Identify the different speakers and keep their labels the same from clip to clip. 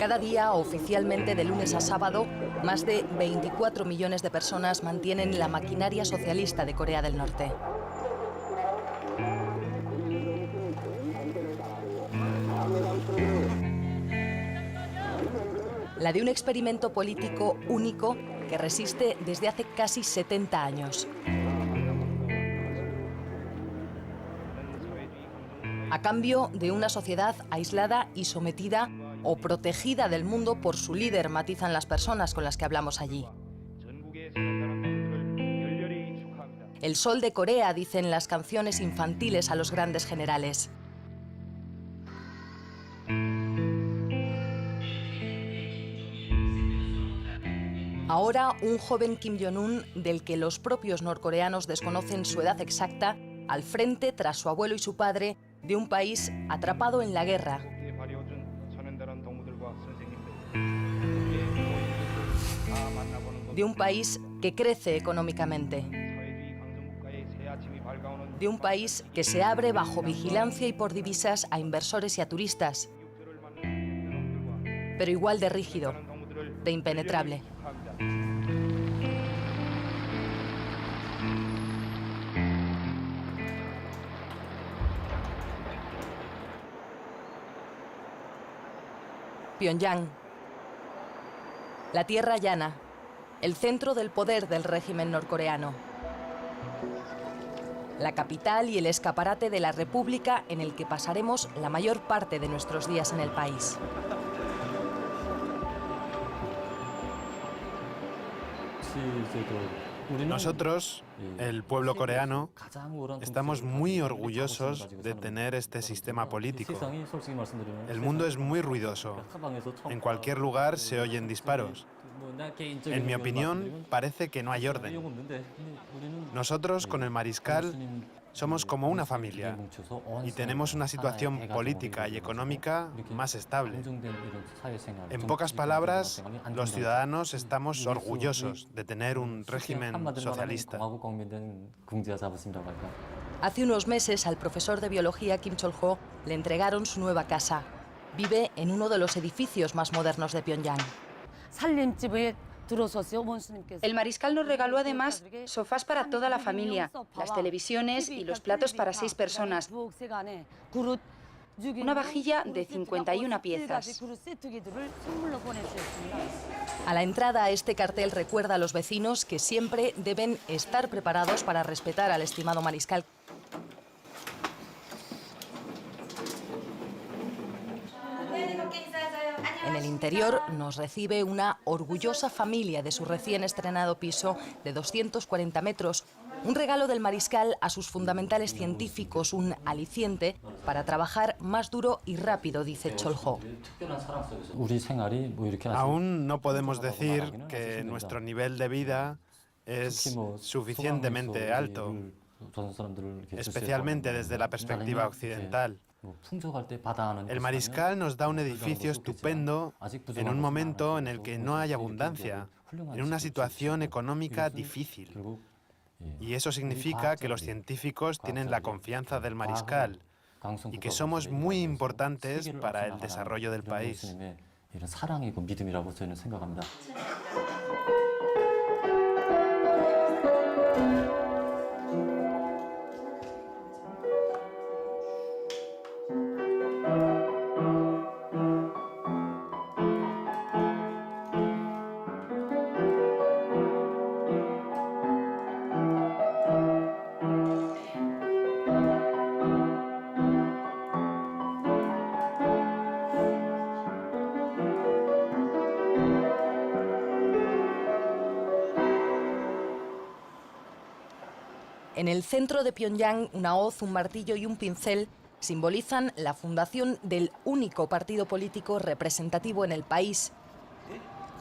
Speaker 1: Cada día, oficialmente de lunes a sábado, más de 24 millones de personas mantienen la maquinaria socialista de Corea del Norte. La de un experimento político único que resiste desde hace casi 70 años. A cambio de una sociedad aislada y sometida o protegida del mundo por su líder, matizan las personas con las que hablamos allí. El sol de Corea, dicen las canciones infantiles a los grandes generales. Ahora, un joven Kim Jong-un, del que los propios norcoreanos desconocen su edad exacta, al frente, tras su abuelo y su padre, de un país atrapado en la guerra. De un país que crece económicamente. De un país que se abre bajo vigilancia y por divisas a inversores y a turistas. Pero igual de rígido, de impenetrable. Pyongyang, la tierra llana, el centro del poder del régimen norcoreano. La capital y el escaparate de la República en el que pasaremos la mayor parte de nuestros días en el país.
Speaker 2: Nosotros, el pueblo coreano, estamos muy orgullosos de tener este sistema político. El mundo es muy ruidoso. En cualquier lugar se oyen disparos. En mi opinión, parece que no hay orden. Nosotros, con el mariscal, somos como una familia y tenemos una situación política y económica más estable. En pocas palabras, los ciudadanos estamos orgullosos de tener un régimen socialista.
Speaker 1: Hace unos meses al profesor de biología Kim Chol-ho le entregaron su nueva casa. Vive en uno de los edificios más modernos de Pyongyang.
Speaker 3: El mariscal nos regaló además sofás para toda la familia, las televisiones y los platos para 6 personas. Una vajilla de 51 piezas.
Speaker 1: A la entrada, este cartel recuerda a los vecinos que siempre deben estar preparados para respetar al estimado mariscal. En el interior nos recibe una orgullosa familia de su recién estrenado piso de 240 metros. Un regalo del mariscal a sus fundamentales científicos, un aliciente para trabajar más duro y rápido, dice Chol-ho.
Speaker 2: Aún no podemos decir que nuestro nivel de vida es suficientemente alto, especialmente desde la perspectiva occidental. El mariscal nos da un edificio estupendo en un momento en el que no hay abundancia, en una situación económica difícil. Y eso significa que los científicos tienen la confianza del mariscal y que somos muy importantes para el desarrollo del país.
Speaker 1: En el centro de Pyongyang, una hoz, un martillo y un pincel simbolizan la fundación del único partido político representativo en el país.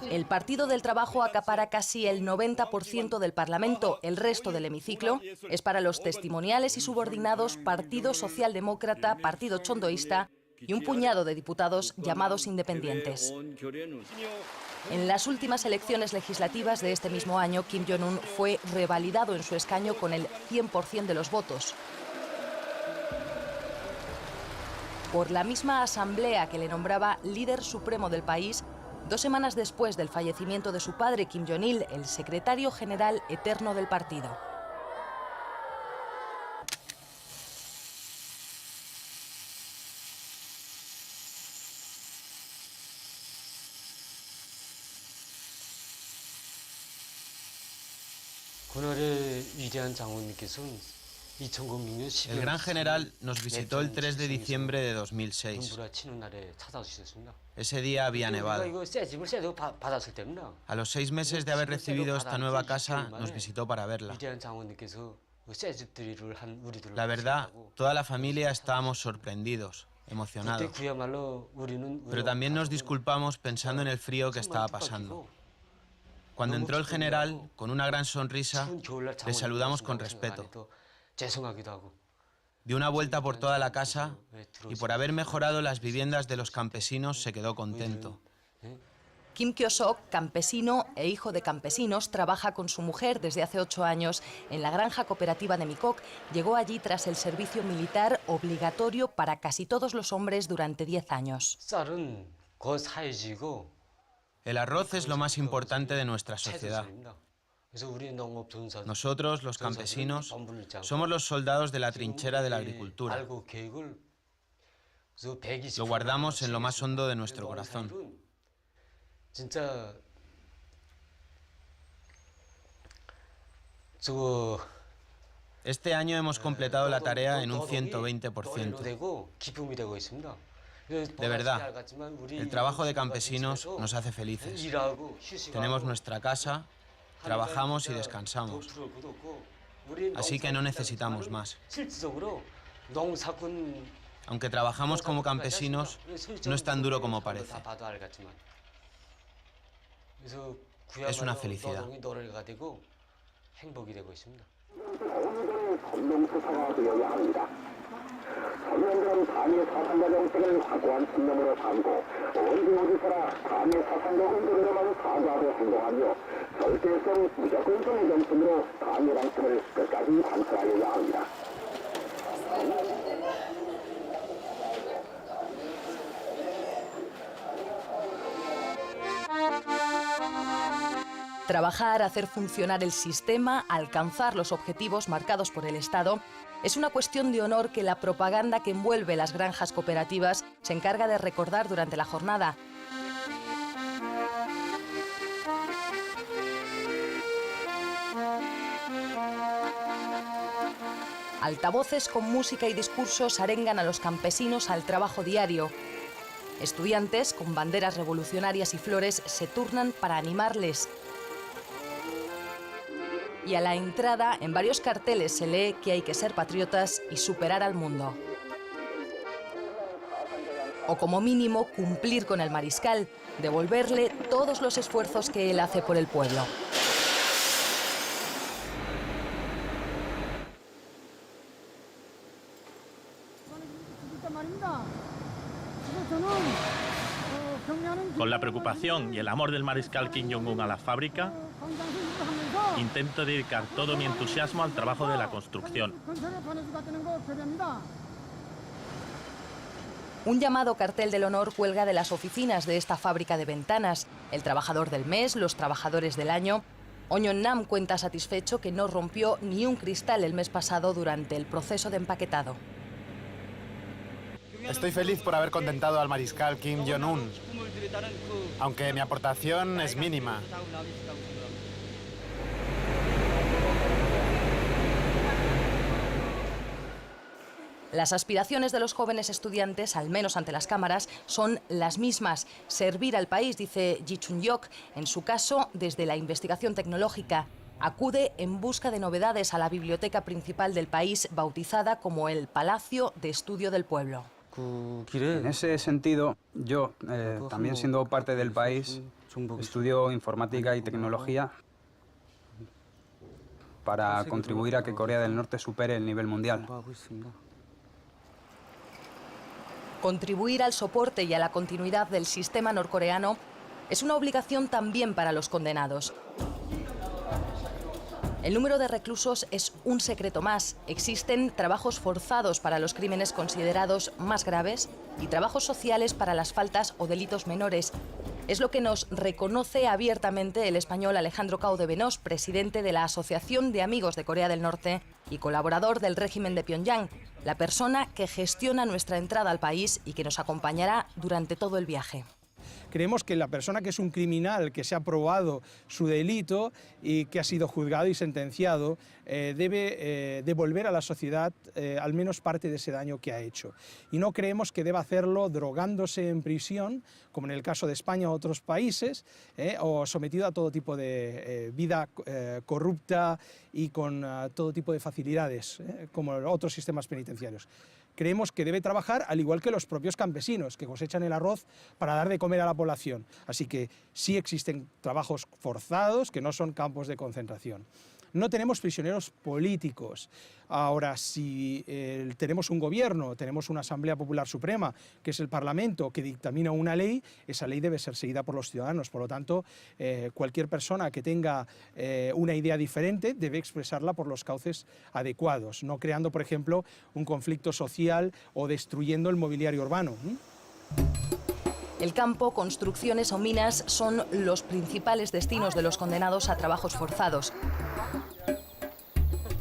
Speaker 1: El Partido del Trabajo acapara casi el 90% del Parlamento. El resto del hemiciclo es para los testimoniales y subordinados Partido Socialdemócrata, Partido Chondoísta y un puñado de diputados llamados independientes. En las últimas elecciones legislativas de este mismo año, Kim Jong-un fue revalidado en su escaño con el 100% de los votos. por la misma asamblea que le nombraba líder supremo del país 2 semanas después del fallecimiento de su padre, Kim Jong-il, el secretario general eterno del partido.
Speaker 4: El gran general nos visitó el 3 de diciembre de 2006. Ese día había nevado. A los 6 meses de haber recibido esta nueva casa, nos visitó para verla. La verdad, toda la familia estábamos sorprendidos, emocionados. Pero también nos disculpamos pensando en el frío que estaba pasando. Cuando entró el general, con una gran sonrisa, le saludamos con respeto. Dio una vuelta por toda la casa y por haber mejorado las viviendas de los campesinos se quedó contento.
Speaker 1: Kim Kyo-sok, campesino e hijo de campesinos, trabaja con su mujer desde hace 8 años en la granja cooperativa de Mikok. Llegó allí tras el servicio militar obligatorio para casi todos los hombres durante 10 años.
Speaker 4: El arroz es lo más importante de nuestra sociedad. Nosotros, los campesinos, somos los soldados de la trinchera de la agricultura. Lo guardamos en lo más hondo de nuestro corazón. Este año hemos completado la tarea en un 120%. De verdad, el trabajo de campesinos nos hace felices. Tenemos nuestra casa, trabajamos y descansamos. Así que no necesitamos más. Aunque trabajamos como campesinos, no es tan duro como parece. Es una felicidad.
Speaker 5: 서민들은 반일 사상가 정책을 확고한 신념으로 삼고 어디 어디서나 반일 사상가 운동으로만 사과하고 행동하며 절대성 무조건성의 정신으로 반일 방침을 끝까지 관철하여야 합니다.
Speaker 1: Trabajar, hacer funcionar el sistema, alcanzar los objetivos marcados por el Estado, es una cuestión de honor que la propaganda que envuelve las granjas cooperativas se encarga de recordar durante la jornada. Altavoces con música y discursos arengan a los campesinos al trabajo diario. Estudiantes con banderas revolucionarias y flores se turnan para animarles. Y a la entrada, en varios carteles se lee que hay que ser patriotas y superar al mundo. O como mínimo, cumplir con el mariscal, devolverle todos los esfuerzos que él hace por el pueblo.
Speaker 6: Con la preocupación y el amor del mariscal Kim Jong-un a la fábrica, intento dedicar todo mi entusiasmo al trabajo de la construcción.
Speaker 1: Un llamado cartel del honor cuelga de las oficinas de esta fábrica de ventanas. El trabajador del mes, los trabajadores del año. Oñon Nam cuenta satisfecho que no rompió ni un cristal el mes pasado durante el proceso de empaquetado.
Speaker 2: Estoy feliz por haber contentado al mariscal Kim Jong-un, aunque mi aportación es mínima.
Speaker 1: Las aspiraciones de los jóvenes estudiantes, al menos ante las cámaras, son las mismas. Servir al país, dice Ji Chun-yok, en su caso, desde la investigación tecnológica. Acude en busca de novedades a la biblioteca principal del país, bautizada como el Palacio de Estudio del Pueblo.
Speaker 7: En ese sentido, yo, también siendo parte del país, estudio informática y tecnología para contribuir a que Corea del Norte supere el nivel mundial.
Speaker 1: Contribuir al soporte y a la continuidad del sistema norcoreano es una obligación también para los condenados. El número de reclusos es un secreto más. Existen trabajos forzados para los crímenes considerados más graves y trabajos sociales para las faltas o delitos menores. Es lo que nos reconoce abiertamente el español Alejandro Cao de Benós, presidente de la Asociación de Amigos de Corea del Norte y colaborador del régimen de Pyongyang, la persona que gestiona nuestra entrada al país y que nos acompañará durante todo el viaje.
Speaker 8: Creemos que la persona que es un criminal, que se ha probado su delito y que ha sido juzgado y sentenciado, debe devolver a la sociedad al menos parte de ese daño que ha hecho. Y no creemos que deba hacerlo drogándose en prisión, como en el caso de España u otros países, o sometido a todo tipo de vida corrupta y con todo tipo de facilidades, como otros sistemas penitenciarios. Creemos que debe trabajar al igual que los propios campesinos, que cosechan el arroz para dar de comer a la población. Así que sí existen trabajos forzados, que no son campos de concentración. No tenemos prisioneros políticos. Ahora, si tenemos un gobierno, tenemos una Asamblea Popular Suprema, que es el Parlamento, que dictamina una ley, esa ley debe ser seguida por los ciudadanos. Por lo tanto, cualquier persona que tenga una idea diferente debe expresarla por los cauces adecuados, no creando, por ejemplo, un conflicto social o destruyendo el mobiliario urbano.
Speaker 1: El campo, construcciones o minas son los principales destinos de los condenados a trabajos forzados.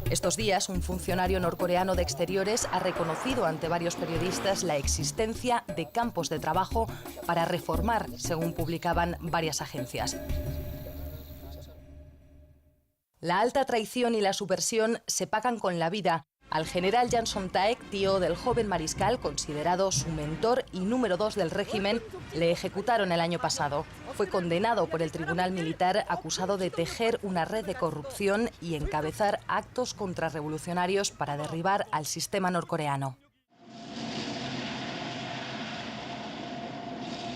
Speaker 1: Estos días, un funcionario norcoreano de Exteriores ha reconocido ante varios periodistas la existencia de campos de trabajo para reformar, según publicaban varias agencias. La alta traición y la subversión se pagan con la vida. Al general Jang Som-taek, tío del joven mariscal, considerado su mentor y número 2 del régimen, le ejecutaron el año pasado. Fue condenado por el tribunal militar acusado de tejer una red de corrupción y encabezar actos contrarrevolucionarios para derribar al sistema norcoreano.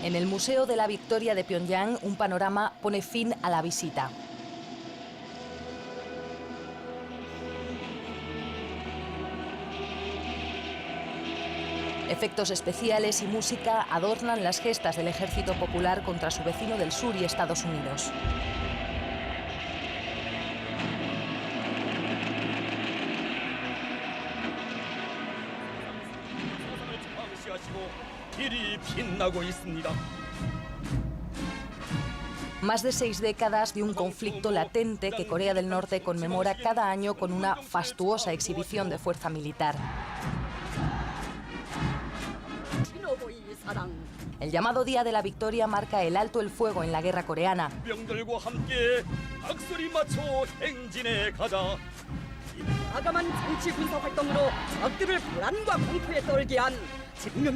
Speaker 1: En el Museo de la Victoria de Pyongyang, un panorama pone fin a la visita. Efectos especiales y música adornan las gestas del Ejército Popular contra su vecino del sur y Estados Unidos. Más de 6 décadas de un conflicto latente que Corea del Norte conmemora cada año con una fastuosa exhibición de fuerza militar. El llamado Día de la Victoria marca el alto el fuego en la guerra coreana.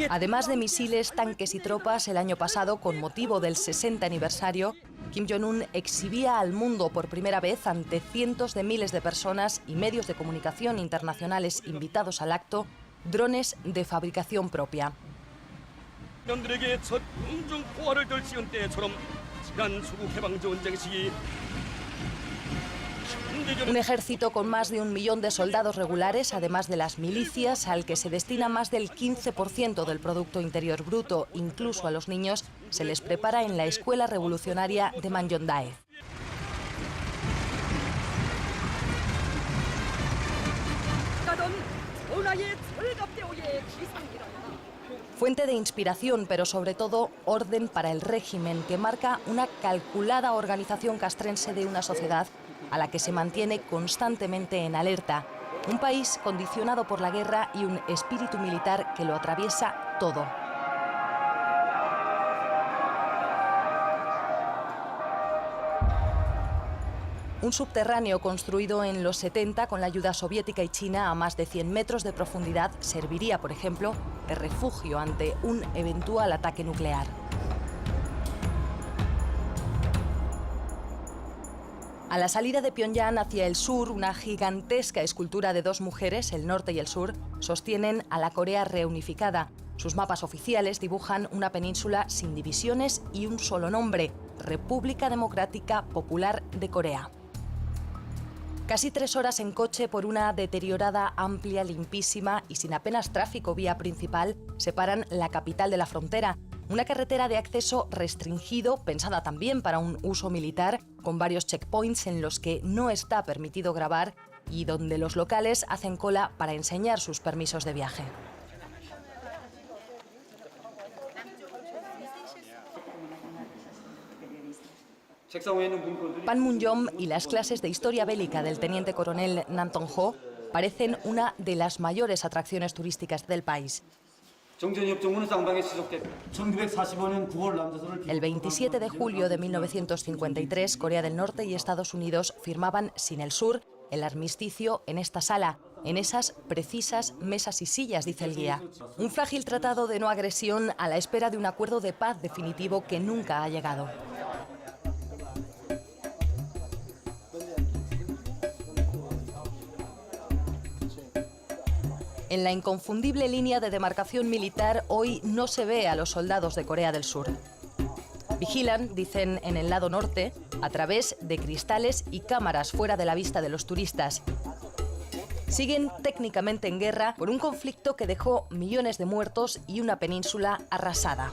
Speaker 1: Además de misiles, tanques y tropas, el año pasado, con motivo del 60 aniversario, Kim Jong-un exhibía al mundo por primera vez ante cientos de miles de personas y medios de comunicación internacionales invitados al acto, drones de fabricación propia. Un ejército con más de 1 millón de soldados regulares, además de las milicias, al que se destina más del 15% del Producto Interior Bruto. Incluso a los niños se les prepara en la Escuela Revolucionaria de Manjong-dae. Fuente de inspiración, pero sobre todo orden para el régimen, que marca una calculada organización castrense de una sociedad a la que se mantiene constantemente en alerta. Un país condicionado por la guerra y un espíritu militar que lo atraviesa todo. Un subterráneo construido en los 70 con la ayuda soviética y china a más de 100 metros de profundidad serviría, por ejemplo, de refugio ante un eventual ataque nuclear. A la salida de Pyongyang hacia el sur, una gigantesca escultura de 2 mujeres, el norte y el sur, sostienen a la Corea reunificada. Sus mapas oficiales dibujan una península sin divisiones y un solo nombre: República Democrática Popular de Corea. Casi 3 horas en coche por una deteriorada, amplia, limpísima y sin apenas tráfico vía principal separan la capital de la frontera. Una carretera de acceso restringido, pensada también para un uso militar, con varios checkpoints en los que no está permitido grabar y donde los locales hacen cola para enseñar sus permisos de viaje. Panmunjom y las clases de historia bélica del teniente coronel Nam Tong-ho parecen una de las mayores atracciones turísticas del país. El 27 de julio de 1953, Corea del Norte y Estados Unidos firmaban sin el sur el armisticio en esta sala, en esas precisas mesas y sillas, dice el guía. Un frágil tratado de no agresión a la espera de un acuerdo de paz definitivo que nunca ha llegado. En la inconfundible línea de demarcación militar hoy no se ve a los soldados de Corea del Sur. Vigilan, dicen en el lado norte, a través de cristales y cámaras fuera de la vista de los turistas. Siguen técnicamente en guerra por un conflicto que dejó millones de muertos y una península arrasada.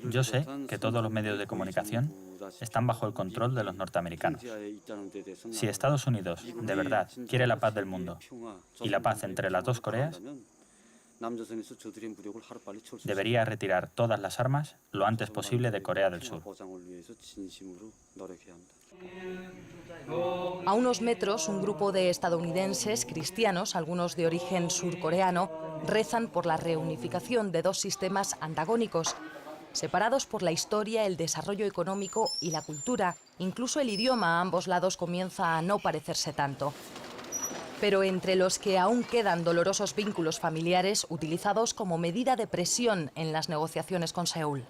Speaker 9: Yo sé que todos los medios de comunicación están bajo el control de los norteamericanos. Si Estados Unidos, de verdad, quiere la paz del mundo y la paz entre las dos Coreas, debería retirar todas las armas lo antes posible de Corea del Sur.
Speaker 1: A unos metros, un grupo de estadounidenses cristianos, algunos de origen surcoreano, rezan por la reunificación de dos sistemas antagónicos, separados por la historia, el desarrollo económico y la cultura. Incluso el idioma a ambos lados comienza a no parecerse tanto. Pero entre los que aún quedan dolorosos vínculos familiares utilizados como medida de presión en las negociaciones con Seúl.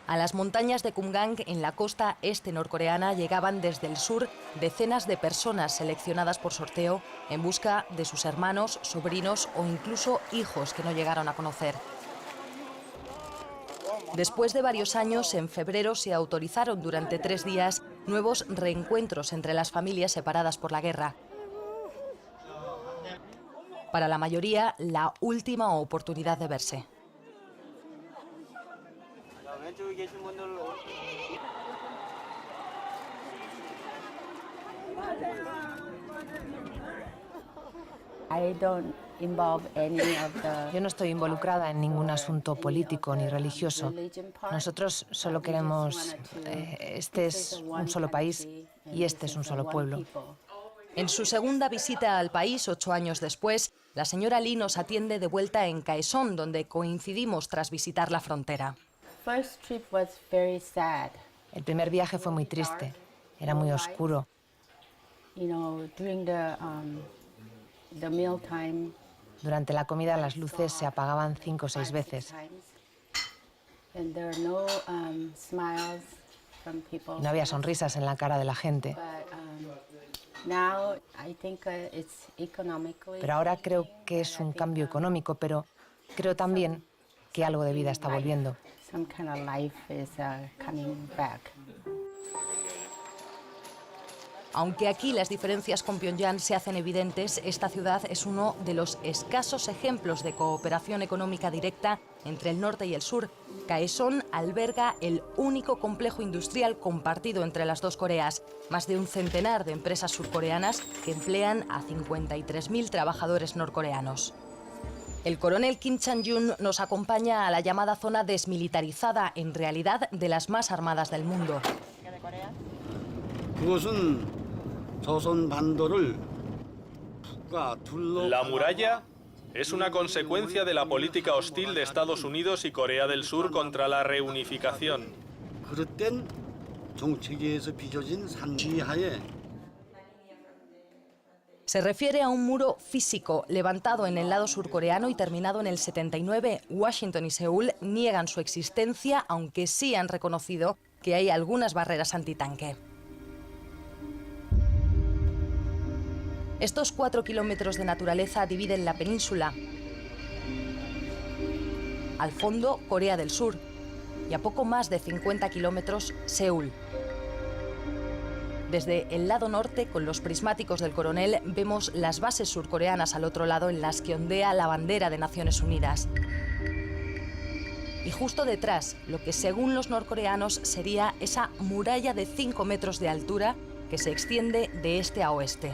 Speaker 1: A las montañas de Kumgang, en la costa este norcoreana, llegaban desde el sur decenas de personas seleccionadas por sorteo en busca de sus hermanos, sobrinos o incluso hijos que no llegaron a conocer. Después de varios años, en febrero se autorizaron durante 3 días nuevos reencuentros entre las familias separadas por la guerra. Para la mayoría, la última oportunidad de verse.
Speaker 10: Yo no estoy involucrada en ningún asunto político ni religioso. Nosotros solo queremos... este es un solo país y este es un solo pueblo.
Speaker 1: En su segunda visita al país, 8 años después, la señora Lee nos atiende de vuelta en Kaesong, donde coincidimos tras visitar la frontera.
Speaker 10: El primer viaje fue muy triste. Era muy oscuro. Durante la comida las luces se apagaban 5 o 6 veces. No había sonrisas en la cara de la gente. Pero ahora creo que es un cambio económico, pero creo también que algo de vida está volviendo.
Speaker 1: Aunque aquí las diferencias con Pyongyang se hacen evidentes, esta ciudad es uno de los escasos ejemplos de cooperación económica directa entre el norte y el sur. Kaesong alberga el único complejo industrial compartido entre las dos Coreas, más de un centenar de empresas surcoreanas que emplean a 53.000 trabajadores norcoreanos. El coronel Kim Chang-yun nos acompaña a la llamada zona desmilitarizada, en realidad de las más armadas del mundo.
Speaker 11: La muralla es una consecuencia de la política hostil de Estados Unidos y Corea del Sur contra la reunificación.
Speaker 1: Se refiere a un muro físico levantado en el lado surcoreano y terminado en el 79. Washington y Seúl niegan su existencia, aunque sí han reconocido que hay algunas barreras antitanque. Estos 4 kilómetros de naturaleza dividen la península. Al fondo, Corea del Sur. y a poco más de 50 kilómetros, Seúl. Desde el lado norte, con los prismáticos del Coronel, vemos las bases surcoreanas al otro lado en las que ondea la bandera de Naciones Unidas. Y justo detrás, lo que según los norcoreanos sería esa muralla de 5 metros de altura que se extiende de este a oeste.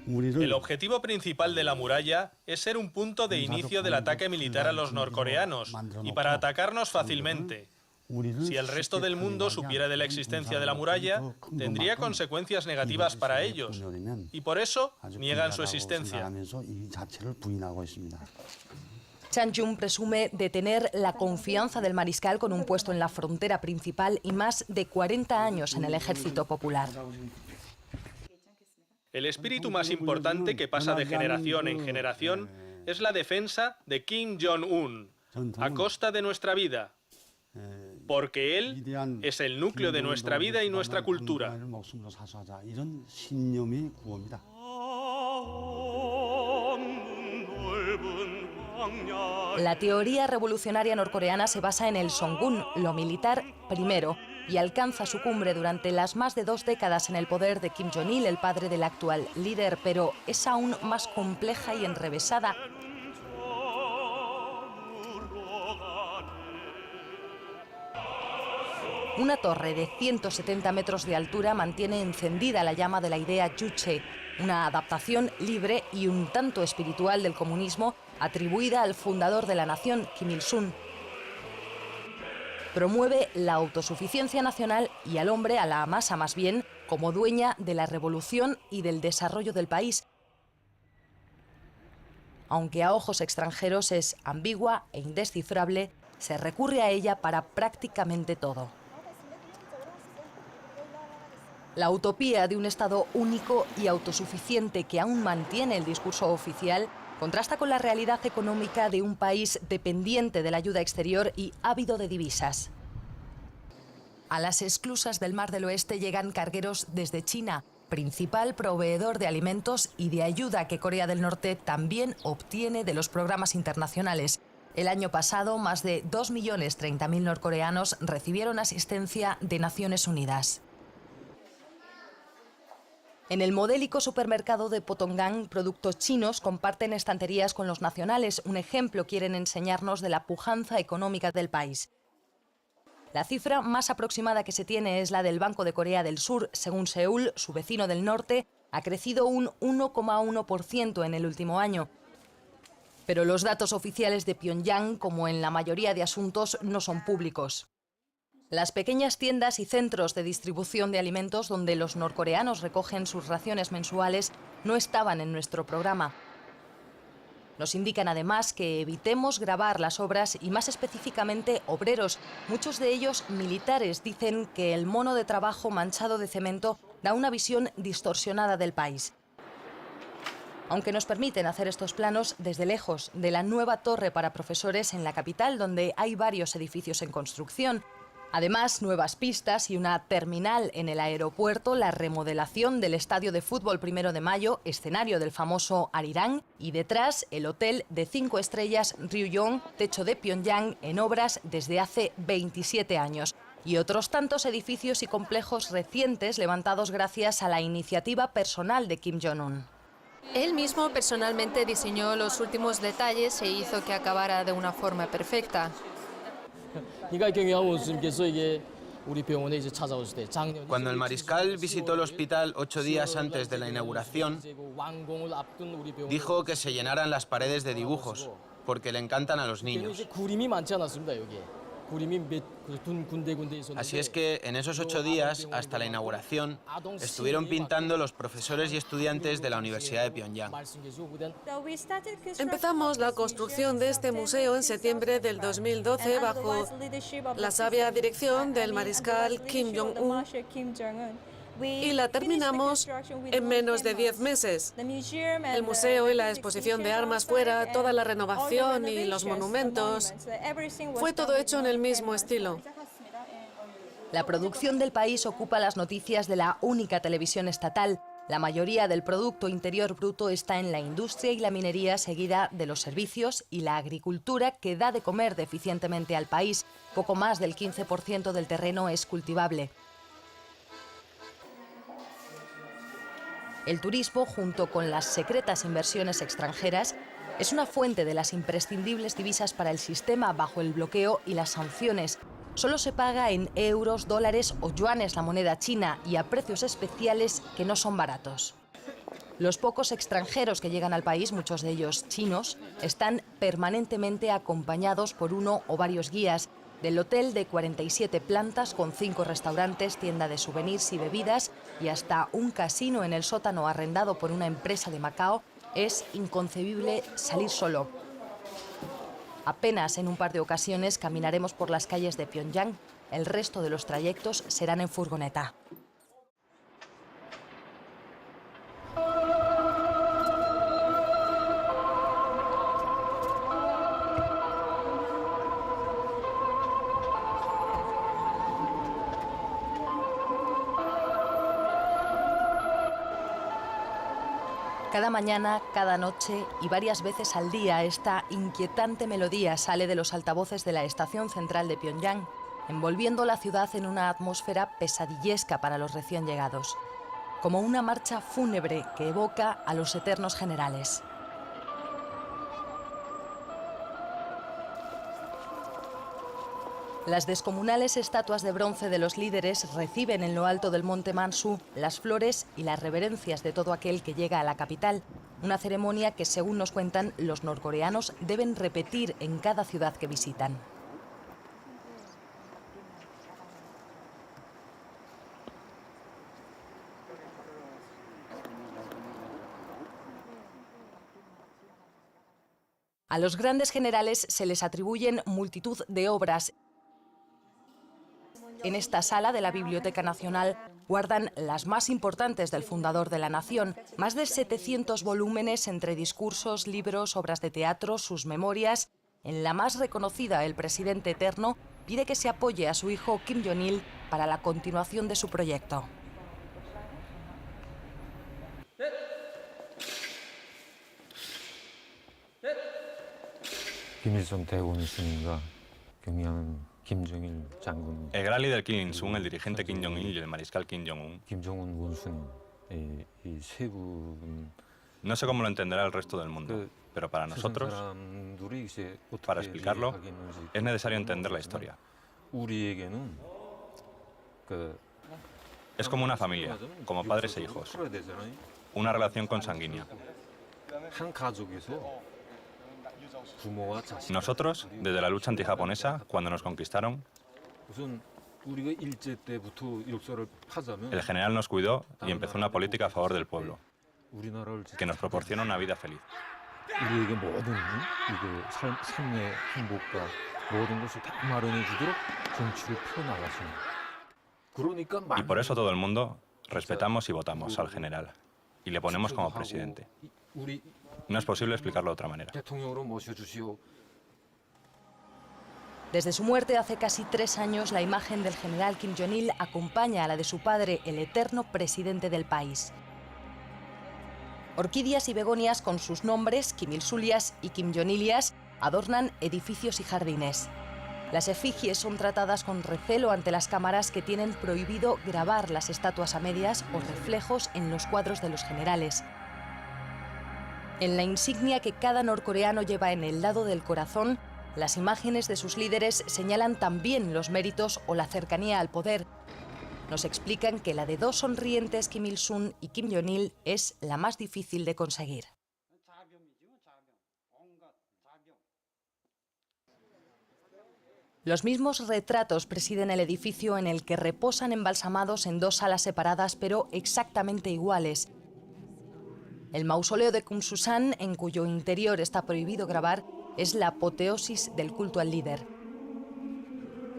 Speaker 11: El objetivo principal de la muralla es ser un punto de inicio del ataque militar a los norcoreanos y para atacarnos fácilmente. Si el resto del mundo supiera de la existencia de la muralla, tendría consecuencias negativas para ellos, y por eso niegan su existencia.
Speaker 1: Chan Jung presume de tener la confianza del mariscal con un puesto en la frontera principal y más de 40 años en el Ejército Popular.
Speaker 11: El espíritu más importante que pasa de generación en generación es la defensa de Kim Jong-un, a costa de nuestra vida, porque él es el núcleo de nuestra vida y nuestra cultura.
Speaker 1: La teoría revolucionaria norcoreana se basa en el Songun, lo militar primero, y alcanza su cumbre durante las más de 2 décadas en el poder de Kim Jong-il, el padre del actual líder, pero es aún más compleja y enrevesada. Una torre de 170 metros de altura mantiene encendida la llama de la idea Juche, una adaptación libre y un tanto espiritual del comunismo atribuida al fundador de la nación, Kim Il-sung. Promueve la autosuficiencia nacional y al hombre, a la masa más bien, como dueña de la revolución y del desarrollo del país. Aunque a ojos extranjeros es ambigua e indescifrable, se recurre a ella para prácticamente todo. La utopía de un Estado único y autosuficiente que aún mantiene el discurso oficial contrasta con la realidad económica de un país dependiente de la ayuda exterior y ávido de divisas. A las esclusas del Mar del Oeste llegan cargueros desde China, principal proveedor de alimentos y de ayuda que Corea del Norte también obtiene de los programas internacionales. El año pasado, más de 2.030.000 norcoreanos recibieron asistencia de Naciones Unidas. En el modélico supermercado de Potonggang, productos chinos comparten estanterías con los nacionales. Un ejemplo quieren enseñarnos de la pujanza económica del país. La cifra más aproximada que se tiene es la del Banco de Corea del Sur. Según Seúl, su vecino del norte, ha crecido un 1,1% en el último año. Pero los datos oficiales de Pyongyang, como en la mayoría de asuntos, no son públicos. Las pequeñas tiendas y centros de distribución de alimentos donde los norcoreanos recogen sus raciones mensuales no estaban en nuestro programa. Nos indican además que evitemos grabar las obras y más específicamente obreros, muchos de ellos militares. Dicen que el mono de trabajo manchado de cemento da una visión distorsionada del país. Aunque nos permiten hacer estos planos desde lejos de la nueva torre para profesores en la capital, donde hay varios edificios en construcción. Además, nuevas pistas y una terminal en el aeropuerto, la remodelación del estadio de fútbol 1 de Mayo, escenario del famoso Arirang, y detrás el hotel de 5 estrellas Ryugyong, techo de Pyongyang, en obras desde hace 27 años. Y otros tantos edificios y complejos recientes levantados gracias a la iniciativa personal de Kim Jong-un.
Speaker 12: Él mismo personalmente diseñó los últimos detalles e hizo que acabara de una forma perfecta.
Speaker 4: Cuando el mariscal visitó el hospital 8 días antes de la inauguración, dijo que se llenaran las paredes de dibujos, porque le encantan a los niños. Así es que en esos 8 días, hasta la inauguración, estuvieron pintando los profesores y estudiantes de la Universidad de Pyongyang.
Speaker 13: Empezamos la construcción de este museo en septiembre del 2012 bajo la sabia dirección del mariscal Kim Jong-un y la terminamos en menos de 10 meses. El museo y la exposición de armas fuera, toda la renovación y los monumentos, fue todo hecho en el mismo estilo.
Speaker 1: La producción del país ocupa las noticias de la única televisión estatal. La mayoría del Producto Interior Bruto está en la industria y la minería, seguida de los servicios y la agricultura, que da de comer deficientemente al país. Poco más del 15% del terreno es cultivable. El turismo, junto con las secretas inversiones extranjeras, es una fuente de las imprescindibles divisas para el sistema bajo el bloqueo y las sanciones. Solo se paga en euros, dólares o yuanes la moneda china y a precios especiales que no son baratos. Los pocos extranjeros que llegan al país, muchos de ellos chinos, están permanentemente acompañados por uno o varios guías. Del hotel de 47 plantas con 5 restaurantes, tienda de souvenirs y bebidas y hasta un casino en el sótano arrendado por una empresa de Macao, es inconcebible salir solo. Apenas en un par de ocasiones caminaremos por las calles de Pyongyang. El resto de los trayectos serán en furgoneta. Cada mañana, cada noche y varias veces al día, esta inquietante melodía sale de los altavoces de la estación central de Pyongyang, envolviendo la ciudad en una atmósfera pesadillesca para los recién llegados, como una marcha fúnebre que evoca a los eternos generales. Las descomunales estatuas de bronce de los líderes reciben en lo alto del monte Mansu las flores y las reverencias de todo aquel que llega a la capital, una ceremonia que, según nos cuentan, los norcoreanos deben repetir en cada ciudad que visitan. A los grandes generales se les atribuyen multitud de obras. En esta sala de la Biblioteca Nacional guardan las más importantes del fundador de la nación, más de 700 volúmenes entre discursos, libros, obras de teatro, sus memorias. En la más reconocida, el presidente eterno pide que se apoye a su hijo Kim Jong-il para la continuación de su proyecto.
Speaker 14: El gran líder Kim Il-sung, el dirigente Kim Jong-il y el mariscal Kim Jong-un. No sé cómo lo entenderá el resto del mundo, pero para nosotros, para explicarlo, es necesario entender la historia. Es como una familia, como padres e hijos, una relación consanguínea. Nosotros, desde la lucha antijaponesa, cuando nos conquistaron, el general nos cuidó y empezó una política a favor del pueblo, que nos proporciona una vida feliz. Y por eso todo el mundo respetamos y votamos al general, y le ponemos como presidente. No es posible explicarlo de otra manera.
Speaker 1: Desde su muerte hace casi 3 años, la imagen del general Kim Jong-il acompaña a la de su padre, el eterno presidente del país. Orquídeas y begonias con sus nombres, Kim Il-sulias y Kim Jong-ilias, adornan edificios y jardines. Las efigies son tratadas con recelo ante las cámaras que tienen prohibido grabar las estatuas a medias o reflejos en los cuadros de los generales. En la insignia que cada norcoreano lleva en el lado del corazón, las imágenes de sus líderes señalan también los méritos o la cercanía al poder. Nos explican que la de 2 sonrientes Kim Il-sung y Kim Jong-il es la más difícil de conseguir. Los mismos retratos presiden el edificio en el que reposan embalsamados en 2 salas separadas pero exactamente iguales. El mausoleo de Kumsusan, en cuyo interior está prohibido grabar, es la apoteosis del culto al líder.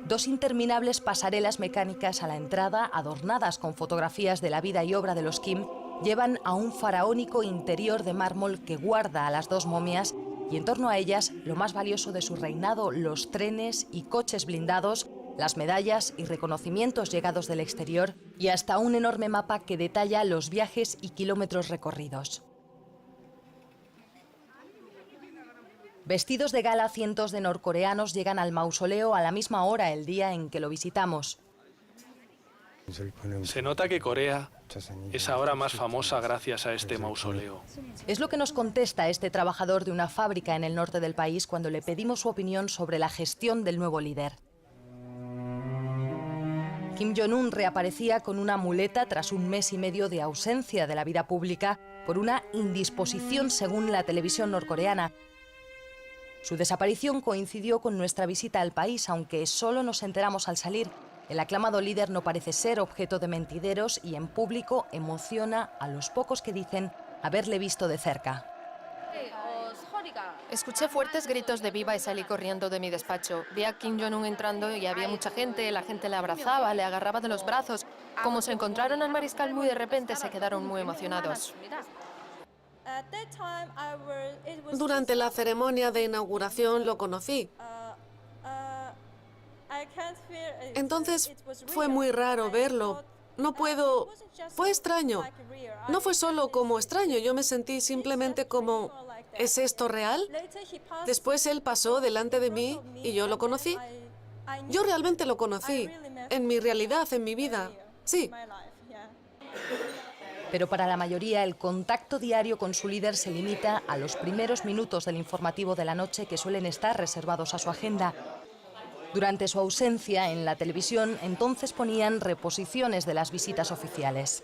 Speaker 1: 2 interminables pasarelas mecánicas a la entrada, adornadas con fotografías de la vida y obra de los Kim, llevan a un faraónico interior de mármol que guarda a las 2 momias y en torno a ellas lo más valioso de su reinado, los trenes y coches blindados las medallas y reconocimientos llegados del exterior y hasta un enorme mapa que detalla los viajes y kilómetros recorridos. Vestidos de gala, cientos de norcoreanos llegan al mausoleo a la misma hora el día en que lo visitamos.
Speaker 11: Se nota que Corea es ahora más famosa gracias a este mausoleo.
Speaker 1: Es lo que nos contesta este trabajador de una fábrica en el norte del país cuando le pedimos su opinión sobre la gestión del nuevo líder. Kim Jong-un reaparecía con una muleta tras un mes y medio de ausencia de la vida pública por una indisposición según la televisión norcoreana. Su desaparición coincidió con nuestra visita al país, aunque solo nos enteramos al salir. El aclamado líder no parece ser objeto de mentideros y en público emociona a los pocos que dicen haberle visto de cerca.
Speaker 12: Escuché fuertes gritos de viva y salí corriendo de mi despacho. Vi a Kim Jong-un entrando y había mucha gente, la gente le abrazaba, le agarraba de los brazos. Como se encontraron al mariscal muy de repente, se quedaron muy emocionados.
Speaker 13: Durante la ceremonia de inauguración lo conocí. Entonces fue muy raro verlo. No puedo... Fue extraño. No fue solo como extraño, yo me sentí simplemente como... ¿Es esto real? Después él pasó delante de mí y yo lo conocí. Yo realmente lo conocí. En mi realidad, en mi vida. Sí.
Speaker 1: Pero para la mayoría el contacto diario con su líder se limita a los primeros minutos del informativo de la noche que suelen estar reservados a su agenda. Durante su ausencia en la televisión, entonces ponían reposiciones de las visitas oficiales.